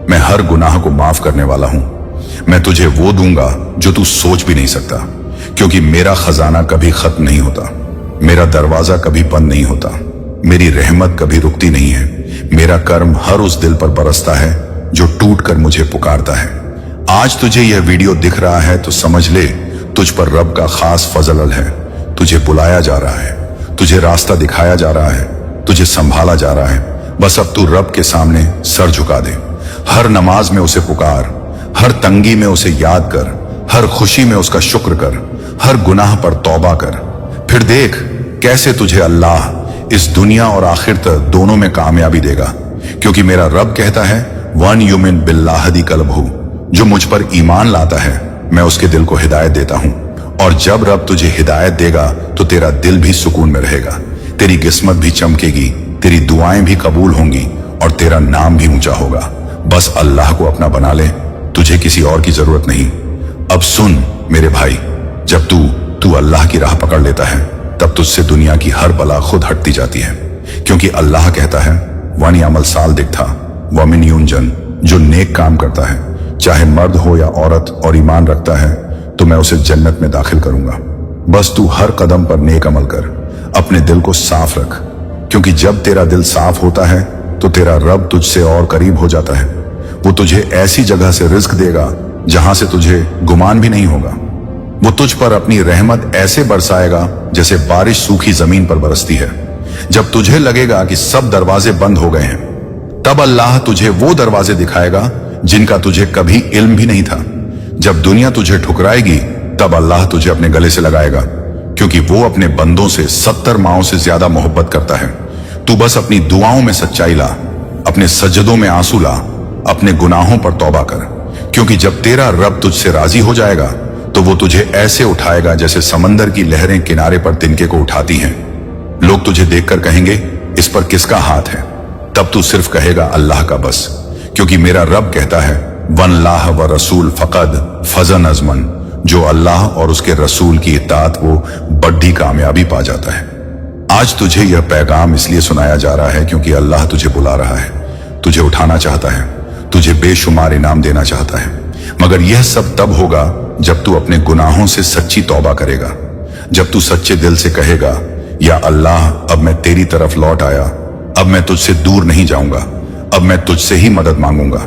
Speaker 1: मैं हर गुनाह को माफ करने वाला हूं। मैं तुझे वो दूंगा जो तू सोच भी नहीं सकता। क्योंकि मेरा खजाना कभी खत्म नहीं होता, मेरा दरवाजा कभी बंद नहीं होता, मेरी रहमत कभी रुकती नहीं है। मेरा कर्म हर उस दिल पर बरसता है जो टूट कर मुझे पुकारता है। आज तुझे यह वीडियो दिख रहा है तो समझ ले, तुझ पर रब का खास फजल है। तुझे बुलाया जा रहा है, तुझे रास्ता दिखाया जा रहा है, तुझे संभाला जा रहा है। बस अब तू रब के सामने सर झुका दे। हर नमाज में उसे पुकार, हर तंगी में उसे याद कर, हर खुशी में उसका शुक्र कर, हर गुनाह पर तौबा कर। फिर देख कैसे तुझे अल्लाह इस दुनिया और आखिरत दोनों में कामयाबी देगा। क्योंकि मेरा रब कहता है, वन युमिन बिल्लाहदी कल्बहु, जो मुझ पर ईमान लाता है मैं उसके दिल को हिदायत देता हूं। और जब रब तुझे हिदायत देगा तो तेरा दिल भी सुकून में रहेगा, तेरी किस्मत भी चमकेगी, तेरी दुआएं भी कबूल होंगी और तेरा नाम भी ऊंचा होगा। बस अल्लाह को अपना बना ले, तुझे किसी और की जरूरत नहीं। अब सुन मेरे भाई, जब तू अल्लाह की राह पकड़ लेता है तब तुझसे दुनिया की हर बला खुद हटती जाती है। क्योंकि अल्लाह कहता है, वन अमल साल दिखता वमिन यूंजन, जो नेक काम करता है चाहे मर्द हो या औरत और ईमान रखता है तो मैं उसे जन्नत में दाखिल करूंगा। बस तू हर कदम पर नेक अमल कर, अपने दिल को साफ रख। क्योंकि जब तेरा दिल साफ होता है तो तेरा रब तुझसे और करीब हो जाता है। वो तुझे ऐसी जगह से रिज्क देगा जहां से तुझे गुमान भी नहीं होगा। वो तुझ पर अपनी रहमत ऐसे बरसाएगा जैसे बारिश सूखी जमीन पर बरसती है। जब तुझे लगेगा कि सब दरवाजे बंद हो गए हैं, तब अल्लाह तुझे वो दरवाजे दिखाएगा जिनका तुझे कभी इल्म भी नहीं था। जब दुनिया तुझे ठुकराएगी तब अल्लाह तुझे अपने गले से लगाएगा। क्योंकि वो अपने बंदों से 70 माओं से ज्यादा मोहब्बत करता है। तू बस अपनी दुआओं में सच्चाई ला, अपने सजदों में आंसू ला, अपने गुनाहों पर तौबा कर। क्योंकि जब तेरा रब तुझसे राजी हो जाएगा तो वो तुझे ऐसे उठाएगा जैसे समंदर की लहरें किनारे पर तिनके को उठाती हैं। लोग तुझे देखकर कहेंगे, इस पर किसका हाथ है? तब तू सिर्फ कहेगा, अल्लाह का बस। क्योंकि मेरा रब कहता है, वन लाह व रसूल फकद फजन अजमन, जो अल्लाह और उसके रसूल की इताअत वो बड़ी कामयाबी पा जाता है। आज तुझे यह पैगाम इसलिए सुनाया जा रहा है क्योंकि अल्लाह तुझे बुला रहा है, तुझे उठाना चाहता है, तुझे बेशुमार इनाम देना चाहता है, मगर यह सब तब होगा जब तू अपने गुनाहों से सच्ची तौबा करेगा, जब तू सच्चे दिल से कहेगा, या अल्लाह अब मैं तेरी तरफ लौट आया, अब मैं तुझसे दूर नहीं जाऊंगा, अब मैं तुझसे ही मदद मांगूंगा।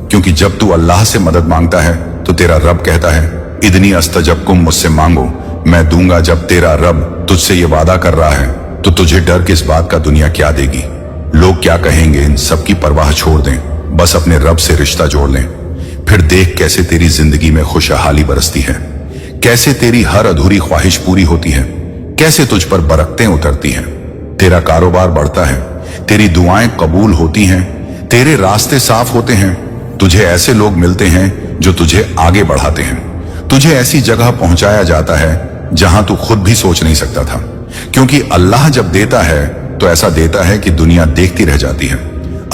Speaker 1: क्योंकि जब तू अल्लाह से मदद मांगता है तो तेरा रब कहता है, इदनी अस्तजबकुम, मुझसे मांगो मैं दूंगा। जब तेरा रब तुझसे ये वादा कर रहा है तो तुझे डर किस बात का दुनिया क्या देगी, लोग क्या कहेंगे, इन सब की परवाह छोड़ दें, बस अपने रब से रिश्ता जोड़ लें। फिर देख कैसे तेरी जिंदगी में खुशहाली बरसती है, कैसे तेरी हर अधूरी ख्वाहिश पूरी होती है, कैसे तुझ पर बरकतें उतरती हैं, तेरा कारोबार बढ़ता है, तेरी दुआएं कबूल होती हैं, तेरे रास्ते साफ होते हैं, तुझे ऐसे लोग मिलते हैं जो तुझे आगे बढ़ाते हैं, तुझे ऐसी जगह पहुंचाया जाता है जहां तू खुद भी सोच नहीं सकता था। क्योंकि अल्लाह जब देता है तो ऐसा देता है कि दुनिया देखती रह जाती है।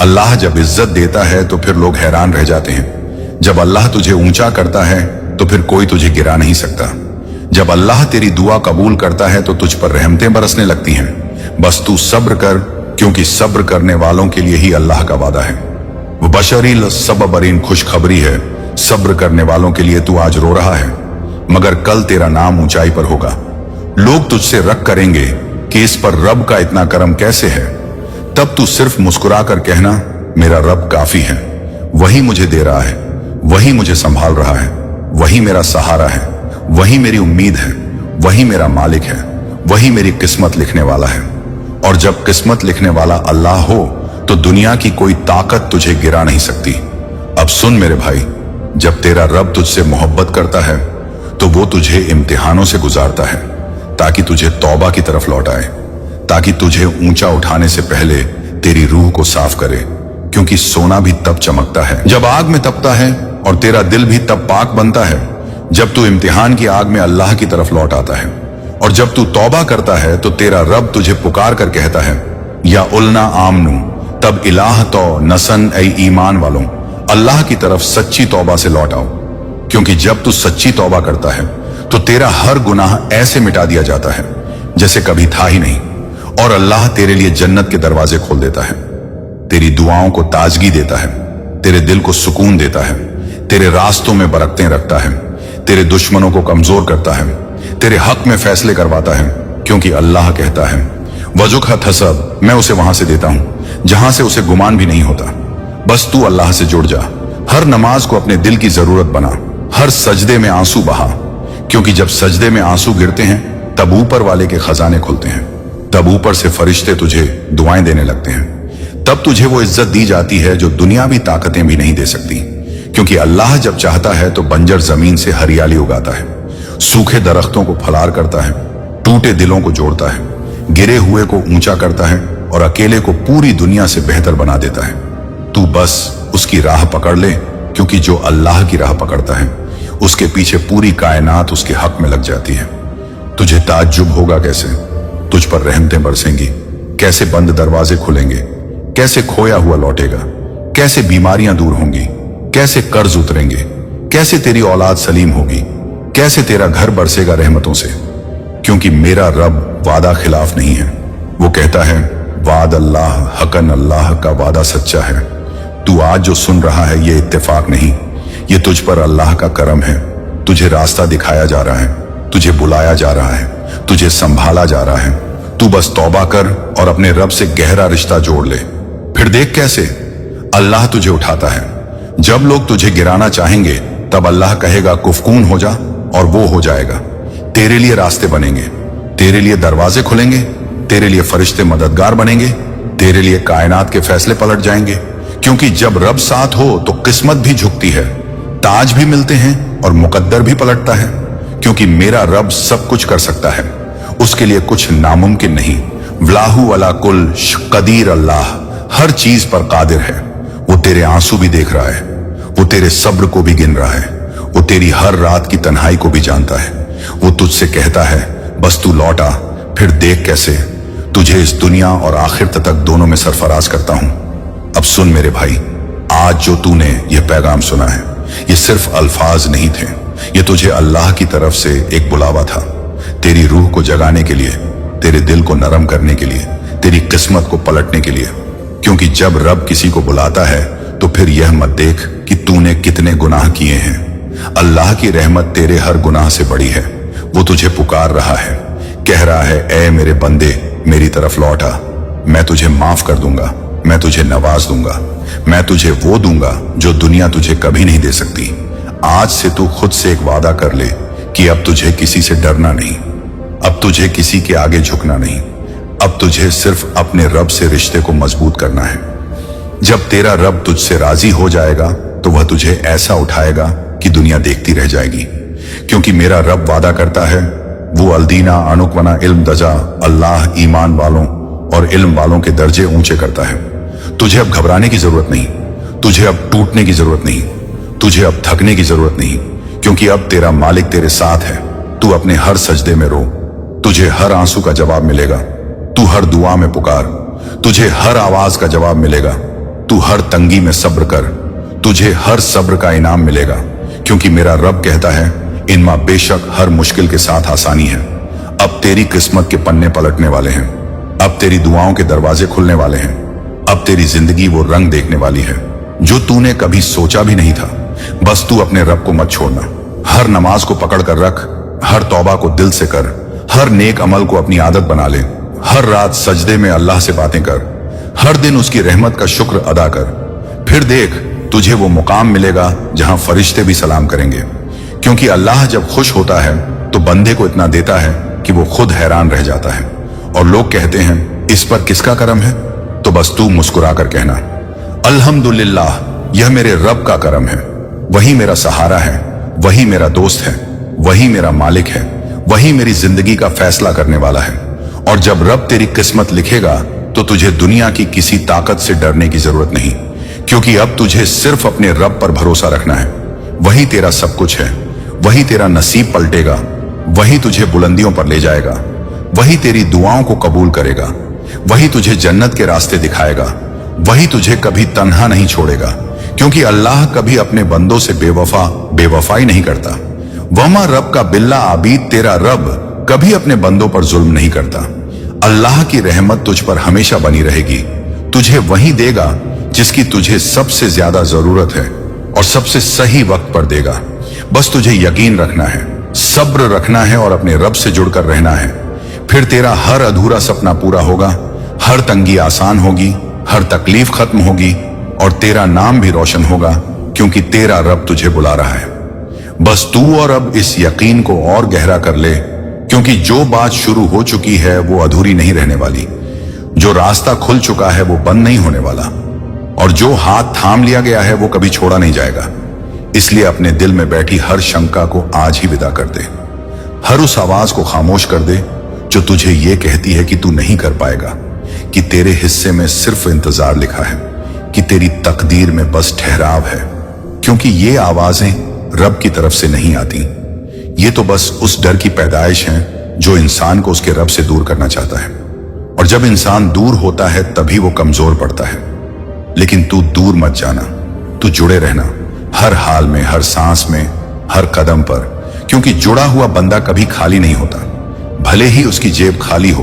Speaker 1: अल्लाह जब इज्जत देता है तो फिर लोग हैरान रह जाते हैं। जब अल्लाह तुझे ऊंचा करता है तो फिर कोई तुझे गिरा नहीं सकता। जब अल्लाह तेरी दुआ कबूल करता है तो तुझ पर रहमतें बरसने लगती हैं। बस तू सब्र कर, क्योंकि सब्र करने वालों के लिए ही अल्लाह का वादा है। वो बशरील सबबरीन खुशखबरी है, सब्र करने वालों के लिए तू आज रो रहा है, मगर कल तेरा नाम ऊंचाई पर होगा। लोग तुझसे रक करेंगे कि इस पर रब का इतना करम कैसे है, तब तू सिर्फ मुस्कुरा कर कहना, मेरा रब काफी है, वही मुझे दे रहा है, वही मुझे संभाल रहा है, वही मेरा सहारा है, वही मेरी उम्मीद है, वही मेरा मालिक है, वही मेरी किस्मत लिखने वाला है। और जब किस्मत लिखने वाला अल्लाह हो तो दुनिया की कोई ताकत तुझे गिरा नहीं सकती। अब सुन मेरे भाई, जब तेरा रब तुझसे मोहब्बत करता है तो वो तुझे इम्तिहानों से गुजारता है ताकि तुझे तौबा की तरफ लौट आए, ताकि तुझे ऊंचा उठाने से पहले तेरी रूह को साफ करे। क्योंकि सोना भी तब चमकता है जब आग में तपता है, और तेरा दिल भी तब पाक बनता है जब तू इम्तिहान की आग में अल्लाह की तरफ लौट आता है। और जब तू तौबा करता है तो तेरा रब तुझे पुकार कर कहता है, या उलना आमनू, तब इलाह तो नसन ऐ ईमान वालों, अल्लाह की तरफ सच्ची तौबा से लौट आओ। क्योंकि जब तू सच्ची तौबा करता है तो तेरा हर गुनाह ऐसे मिटा दिया जाता है जैसे कभी था ही नहीं, और अल्लाह तेरे लिए जन्नत के दरवाजे खोल देता है, तेरी दुआओं को ताजगी देता है, तेरे दिल को सुकून देता है, तेरे रास्तों में बरकतें रखता है, तेरे दुश्मनों को कमजोर करता है, तेरे हक में फैसले करवाता है। क्योंकि अल्लाह कहता है, वजुक हसब, मैं उसे वहां से देता हूं जहां से उसे गुमान भी नहीं होता। बस तू अल्लाह से जुड़ जा, हर नमाज को अपने दिल की जरूरत बना, हर सजदे में आंसू बहा। क्योंकि जब सजदे में आंसू गिरते हैं तब ऊपर वाले के खजाने खुलते हैं, तब ऊपर से फरिश्ते तुझे दुआएं देने लगते हैं, तब तुझे वो इज्जत दी जाती है जो दुनियावी ताकतें भी नहीं दे सकती। क्योंकि अल्लाह जब चाहता है तो बंजर जमीन से हरियाली उगाता है, सूखे दरख्तों को फलार करता है, टूटे दिलों को जोड़ता है, गिरे हुए को ऊंचा करता है, और अकेले को पूरी दुनिया से बेहतर बना देता है। तू बस उसकी राह पकड़ ले, क्योंकि जो अल्लाह की राह पकड़ता है उसके पीछे पूरी कायनात उसके हक में लग जाती है। तुझे ताज्जुब होगा कैसे तुझ पर रहमतें बरसेंगी, कैसे बंद दरवाजे खुलेंगे, कैसे खोया हुआ लौटेगा, कैसे बीमारियां दूर होंगी, कैसे कर्ज उतरेंगे, कैसे तेरी औलाद सलीम होगी, कैसे तेरा घर बरसेगा रहमतों से। क्योंकि मेरा रब वादा खिलाफ नहीं है, वो कहता है, वाद अल्लाह हकन, अल्लाह का वादा सच्चा है। तू आज जो सुन रहा है ये इत्तेफाक नहीं, ये तुझ पर अल्लाह का करम है। तुझे रास्ता दिखाया जा रहा है, तुझे बुलाया जा रहा है, तुझे संभाला जा रहा है। तू बस तौबा कर और अपने रब से गहरा रिश्ता जोड़ ले, फिर देख कैसे अल्लाह तुझे उठाता है। जब लोग तुझे गिराना चाहेंगे तब अल्लाह कहेगा कुफकून हो जा, और वो हो जाएगा। तेरे लिए रास्ते बनेंगे, तेरे लिए दरवाजे खुलेंगे, तेरे लिए फरिश्ते मददगार बनेंगे, तेरे लिए कायनात के फैसले पलट जाएंगे। क्योंकि जब रब साथ हो तो किस्मत भी झुकती है, ताज भी मिलते हैं और मुकद्दर भी पलटता है। क्योंकि मेरा रब सब कुछ कर सकता है, उसके लिए कुछ नामुमकिन नहीं। वलाहु वला कुल कदीर, अल्लाह हर चीज पर कादिर है। वो तेरे आंसू भी देख रहा है, वो तेरे सब्र को भी गिन रहा है, वो तेरी हर रात की तन्हाई को भी जानता है। वो तुझसे कहता है, बस तू लौटा, फिर देख कैसे तुझे इस दुनिया और आखिरत तक दोनों में सरफराज करता हूं। अब सुन मेरे भाई, आज जो तूने यह पैगाम सुना है ये सिर्फ अल्फाज नहीं थे, ये तुझे अल्लाह की तरफ से एक बुलावा था, तेरी रूह को जगाने के लिए, तेरे दिल को नरम करने के लिए, तेरी किस्मत को पलटने के लिए। क्योंकि जब रब किसी को बुलाता है तो फिर यह मत देख कि तूने कितने गुनाह किए हैं। अल्लाह की रहमत तेरे हर गुनाह से बड़ी है। वो तुझे पुकार रहा है, कह रहा है, ऐ मेरे बंदे मेरी तरफ लौट आ, मैं तुझे माफ कर दूंगा, मैं तुझे नवाज दूंगा, मैं तुझे वो दूंगा जो दुनिया तुझे कभी नहीं दे सकती। आज से तू खुद से एक वादा कर ले कि अब तुझे किसी से डरना नहीं, अब तुझे किसी के आगे झुकना नहीं, अब तुझे सिर्फ अपने रब से रिश्ते को मजबूत करना है। जब तेरा रब तुझसे राजी हो जाएगा तो वह तुझे ऐसा उठाएगा कि दुनिया देखती रह जाएगी, क्योंकि मेरा रब वादा करता है, वो अल्दीना अणुकवना इल्म दजा, अल्लाह ईमान वालों और इल्म वालों के दर्जे ऊंचे करता है। तुझे अब घबराने की जरूरत नहीं, तुझे अब टूटने की जरूरत नहीं, तुझे अब थकने की जरूरत नहीं, क्योंकि अब तेरा मालिक तेरे साथ है। तू अपने हर सजदे में रो, तुझे हर आंसू का जवाब मिलेगा। तू हर दुआ में पुकार, तुझे हर आवाज का जवाब मिलेगा। तू हर तंगी में सब्र कर, तुझे हर सब्र का इनाम मिलेगा, क्योंकि मेरा रब कहता है, इनमें बेशक हर मुश्किल के साथ आसानी है। अब तेरी किस्मत के पन्ने पलटने वाले हैं, अब तेरी दुआओं के दरवाजे खुलने वाले हैं, अब तेरी जिंदगी वो रंग देखने वाली है जो तूने कभी सोचा भी नहीं था। बस तू अपने रब को मत छोड़ना। हर नमाज को पकड़ कर रख, हर तौबा को दिल से कर, हर नेक अमल को अपनी आदत बना ले, हर रात सजदे में अल्लाह से बातें कर, हर दिन उसकी रहमत का शुक्र अदा कर। फिर देख, तुझे वो मुकाम मिलेगा जहां फरिश्ते भी सलाम करेंगे, क्योंकि अल्लाह जब खुश होता है तो बंदे को इतना देता है कि वो खुद हैरान रह जाता है। और लोग कहते हैं, इस पर किसका करम है? तो बस तू मुस्कुरा कर कहना, अल्हम्दुलिल्लाह, यह मेरे रब का करम है। वही मेरा सहारा है, वही मेरा दोस्त है, वही मेरा मालिक है, वही मेरी जिंदगी का फैसला करने वाला है। और जब रब तेरी किस्मत लिखेगा तो तुझे दुनिया की किसी ताकत से डरने की जरूरत नहीं, क्योंकि अब तुझे सिर्फ अपने रब पर भरोसा रखना है। वही तेरा सब कुछ है, वही तेरा नसीब पलटेगा, वही तुझे बुलंदियों पर ले जाएगा, वही तेरी दुआओं को कबूल करेगा, वही तुझे जन्नत के रास्ते दिखाएगा, वही तुझे कभी तन्हा नहीं छोड़ेगा, क्योंकि अल्लाह कभी अपने बंदों से बेवफाई नहीं करता। वमा रब का बिल्ला आबीद, तेरा रब कभी अपने बंदों पर जुल्म नहीं करता। अल्लाह की रहमत तुझ पर हमेशा बनी रहेगी। तुझे वही देगा जिसकी तुझे सबसे ज्यादा जरूरत है और सबसे सही वक्त पर देगा। बस तुझे यकीन रखना है, सब्र रखना है और अपने रब से जुड़कर रहना है। फिर तेरा हर अधूरा सपना पूरा होगा, हर तंगी आसान होगी, हर तकलीफ खत्म होगी और तेरा नाम भी रोशन होगा, क्योंकि तेरा रब तुझे बुला रहा है। बस तू और अब इस यकीन को और गहरा कर ले, क्योंकि जो बात शुरू हो चुकी है वो अधूरी नहीं रहने वाली, जो रास्ता खुल चुका है वो बंद नहीं होने वाला, और जो हाथ थाम लिया गया है वो कभी छोड़ा नहीं जाएगा। इसलिए अपने दिल में बैठी हर शंका को आज ही विदा कर दे, हर उस आवाज को खामोश कर दे जो तुझे ये कहती है कि तू नहीं कर पाएगा, कि तेरे हिस्से में सिर्फ इंतजार लिखा है, कि तेरी तकदीर में बस ठहराव है। क्योंकि ये आवाजें रब की तरफ से नहीं आती, ये तो बस उस डर की पैदाइश है जो इंसान को उसके रब से दूर करना चाहता है। और जब इंसान दूर होता है तभी वो कमजोर पड़ता है। लेकिन तू दूर मत जाना, तू जुड़े रहना, हर हाल में, हर सांस में, हर कदम पर, क्योंकि जुड़ा हुआ बंदा कभी खाली नहीं होता। भले ही उसकी जेब खाली हो,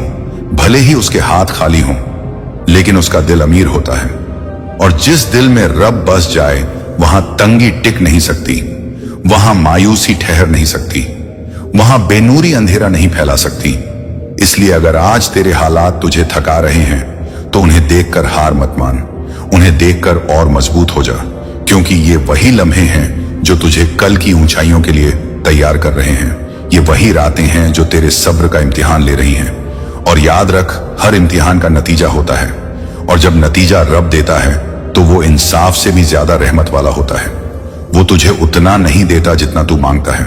Speaker 1: भले ही उसके हाथ खाली हों, लेकिन उसका दिल अमीर होता है। और जिस दिल में रब बस जाए वहां तंगी टिक नहीं सकती, वहां मायूसी ठहर नहीं सकती, वहां बेनूरी अंधेरा नहीं फैला सकती। इसलिए अगर आज तेरे हालात तुझे थका रहे हैं तो उन्हें देखकर हार मत मान, उन्हें देखकर और मजबूत हो जा, क्योंकि ये वही लम्हे हैं जो तुझे कल की ऊंचाइयों के लिए तैयार कर रहे हैं। ये वही रातें हैं जो तेरे सब्र का इम्तिहान ले रही हैं। और याद रख, हर इम्तिहान का नतीजा होता है, और जब नतीजा रब देता है तो वो इंसाफ से भी ज्यादा रहमत वाला होता है। वो तुझे उतना नहीं देता जितना तू मांगता है,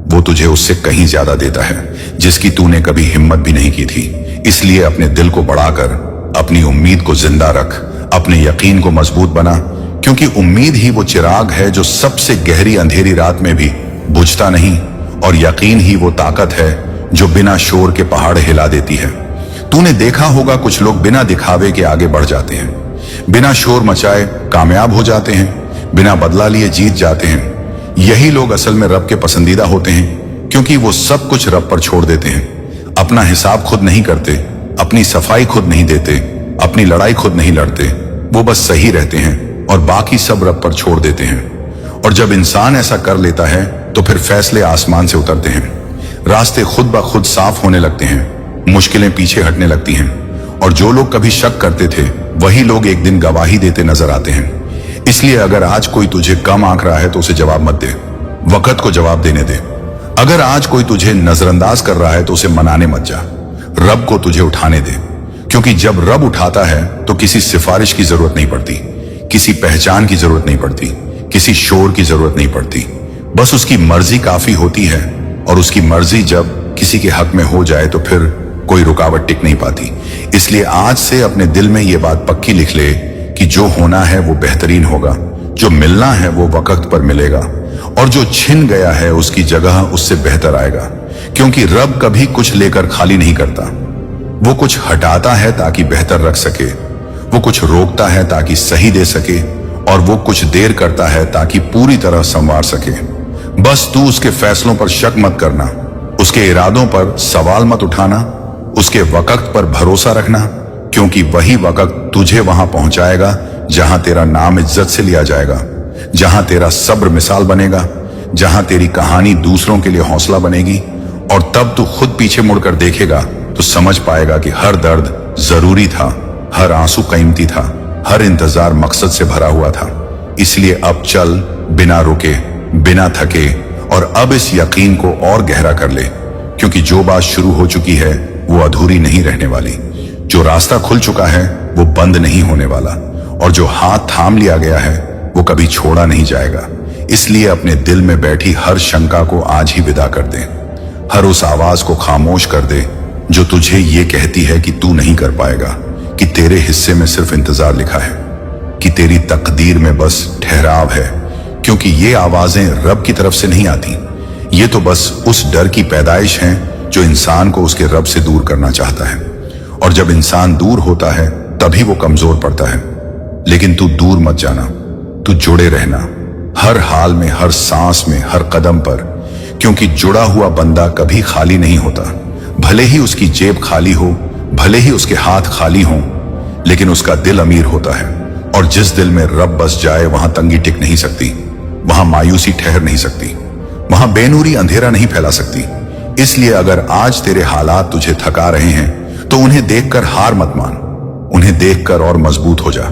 Speaker 1: वो तुझे उससे कहीं ज्यादा देता है जिसकी तूने कभी हिम्मत भी नहीं की थी। इसलिए अपने दिल को बढ़ाकर अपनी उम्मीद को जिंदा रख, अपने यकीन को मजबूत बना, क्योंकि उम्मीद ही वो चिराग है जो सबसे गहरी अंधेरी रात में भी बुझता नहीं, और यकीन ही वो ताकत है जो बिना शोर के पहाड़ हिला देती है। तूने देखा होगा कुछ लोग बिना दिखावे के आगे बढ़ जाते हैं, बिना शोर मचाए कामयाब हो जाते हैं, बिना बदला लिए जीत जाते हैं। यही लोग असल में रब के पसंदीदा होते हैं, क्योंकि वो सब कुछ रब पर छोड़ देते हैं। अपना हिसाब खुद नहीं करते, अपनी सफाई खुद नहीं देते, अपनी लड़ाई खुद नहीं लड़ते, वो बस सही रहते हैं। और बाकी सब रब पर छोड़ देते हैं। और जब इंसान ऐसा कर लेता है तो फिर फैसले आसमान से उतरते हैं, रास्ते खुद ब खुद साफ होने लगते हैं, मुश्किलें पीछे हटने लगती हैं। और जो लोग कभी शक करते थे वही लोग एक दिन गवाही देते नजर आते हैं। इसलिए अगर आज कोई तुझे कम आंक रहा है तो उसे जवाब मत दे, वक्त को जवाब देने दे। अगर आज कोई तुझे नजरअंदाज कर रहा है तो उसे मनाने मत जा, रब को तुझे उठाने दे। क्योंकि जब रब उठाता है तो किसी सिफारिश की जरूरत नहीं पड़ती, किसी पहचान की जरूरत नहीं पड़ती, किसी शोर की जरूरत नहीं पड़ती। बस उसकी मर्जी काफी होती है, और उसकी मर्जी जब किसी के हक में हो जाए तो फिर कोई रुकावट टिक नहीं पाती। इसलिए आज से अपने दिल में ये बात पक्की लिख ले कि जो होना है वो बेहतरीन होगा, जो मिलना है वो वक्त पर मिलेगा, और जो छिन गया है उसकी जगह उससे बेहतर आएगा। क्योंकि रब कभी कुछ लेकर खाली नहीं करता, वो कुछ हटाता है ताकि बेहतर रख सके, वो कुछ रोकता है ताकि सही दे सके, और वो कुछ देर करता है ताकि पूरी तरह संवार सके। बस तू उसके फैसलों पर शक मत करना, उसके इरादों पर सवाल मत उठाना, उसके वक्त पर भरोसा रखना। क्योंकि वही वक्त तुझे वहां पहुंचाएगा जहां तेरा नाम इज्जत से लिया जाएगा, जहां तेरा सब्र मिसाल बनेगा, जहां तेरी कहानी दूसरों के लिए हौसला बनेगी। और तब तू खुद पीछे मुड़कर देखेगा तो समझ पाएगा कि हर दर्द जरूरी था, हर आंसू कीमती था, हर इंतजार मकसद से भरा हुआ था। इसलिए अब चल, बिना रुके, बिना थके, और अब इस यकीन को और गहरा कर ले। क्योंकि जो बात शुरू हो चुकी है वो अधूरी नहीं रहने वाली, जो रास्ता खुल चुका है वो बंद नहीं होने वाला, और जो हाथ थाम लिया गया है वो कभी छोड़ा नहीं जाएगा। इसलिए अपने दिल में बैठी हर शंका को आज ही विदा कर दे, हर उस आवाज को खामोश कर दे जो तुझे ये कहती है कि तू नहीं कर पाएगा, कि तेरे हिस्से में सिर्फ इंतजार लिखा है, कि तेरी तकदीर में बस ठहराव है। क्योंकि ये आवाजें रब की तरफ से नहीं आती, ये तो बस उस डर की पैदाइश हैं जो इंसान को उसके रब से दूर करना चाहता है। और जब इंसान दूर होता है तभी वो कमजोर पड़ता है। लेकिन तू दूर मत जाना, तू जुड़े रहना, हर हाल में, हर सांस में, हर कदम पर। क्योंकि जुड़ा हुआ बंदा कभी खाली नहीं होता। भले ही उसकी जेब खाली हो, भले ही उसके हाथ खाली हों, लेकिन उसका दिल अमीर होता है। और जिस दिल में रब बस जाए वहां तंगी टिक नहीं सकती, वहां मायूसी ठहर नहीं सकती, वहां बेनूरी अंधेरा नहीं फैला सकती। इसलिए अगर आज तेरे हालात तुझे थका रहे हैं तो उन्हें देखकर हार मत मान, उन्हें देखकर और मजबूत हो जा।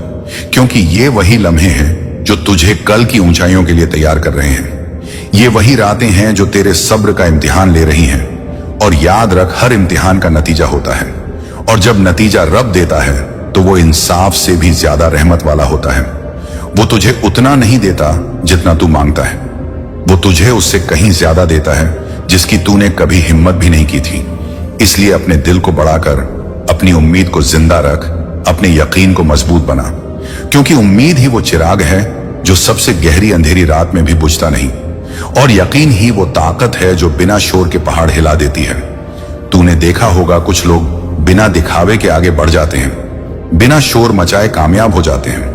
Speaker 1: क्योंकि ये वही लम्हे हैं जो तुझे कल की ऊंचाइयों के लिए तैयार कर रहे हैं। ये वही रातें हैं जो तेरे सब्र का इम्तिहान ले रही हैं। और याद रख, हर इम्तिहान का नतीजा होता है, और जब नतीजा रब देता है तो वो इंसाफ से भी ज्यादा रहमत वाला होता है। वो तुझे उतना नहीं देता जितना तू मांगता है, वो तुझे उससे कहीं ज्यादा देता है जिसकी तूने कभी हिम्मत भी नहीं की थी। इसलिए अपने दिल को बढ़ाकर अपनी उम्मीद को जिंदा रख, अपने यकीन को मजबूत बना। क्योंकि उम्मीद ही वो चिराग है जो सबसे गहरी अंधेरी रात में भी बुझता नहीं, और यकीन ही वो ताकत है जो बिना शोर के पहाड़ हिला देती है। तूने देखा होगा कुछ लोग बिना दिखावे के आगे बढ़ जाते हैं, बिना शोर मचाए कामयाब हो जाते हैं,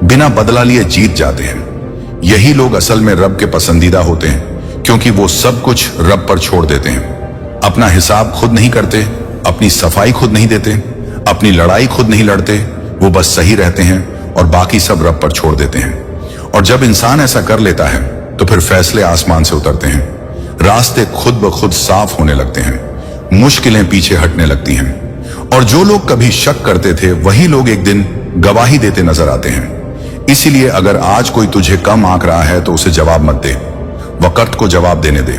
Speaker 1: बिना बदला लिए जीत जाते हैं। यही लोग असल में रब के पसंदीदा होते हैं, क्योंकि वो सब कुछ रब पर छोड़ देते हैं। अपना हिसाब खुद नहीं करते, अपनी सफाई खुद नहीं देते, अपनी लड़ाई खुद नहीं लड़ते, वो बस सही रहते हैं और बाकी सब रब पर छोड़ देते हैं। और जब इंसान ऐसा कर लेता है तो फिर फैसले आसमान से उतरते हैं, रास्ते खुद ब खुद साफ होने लगते हैं, मुश्किलें पीछे हटने लगती हैं। और जो लोग कभी शक करते थे वही लोग एक दिन गवाही देते नजर आते हैं। इसीलिए अगर आज कोई तुझे कम आंक रहा है तो उसे जवाब मत दे, वक्त को जवाब देने दे।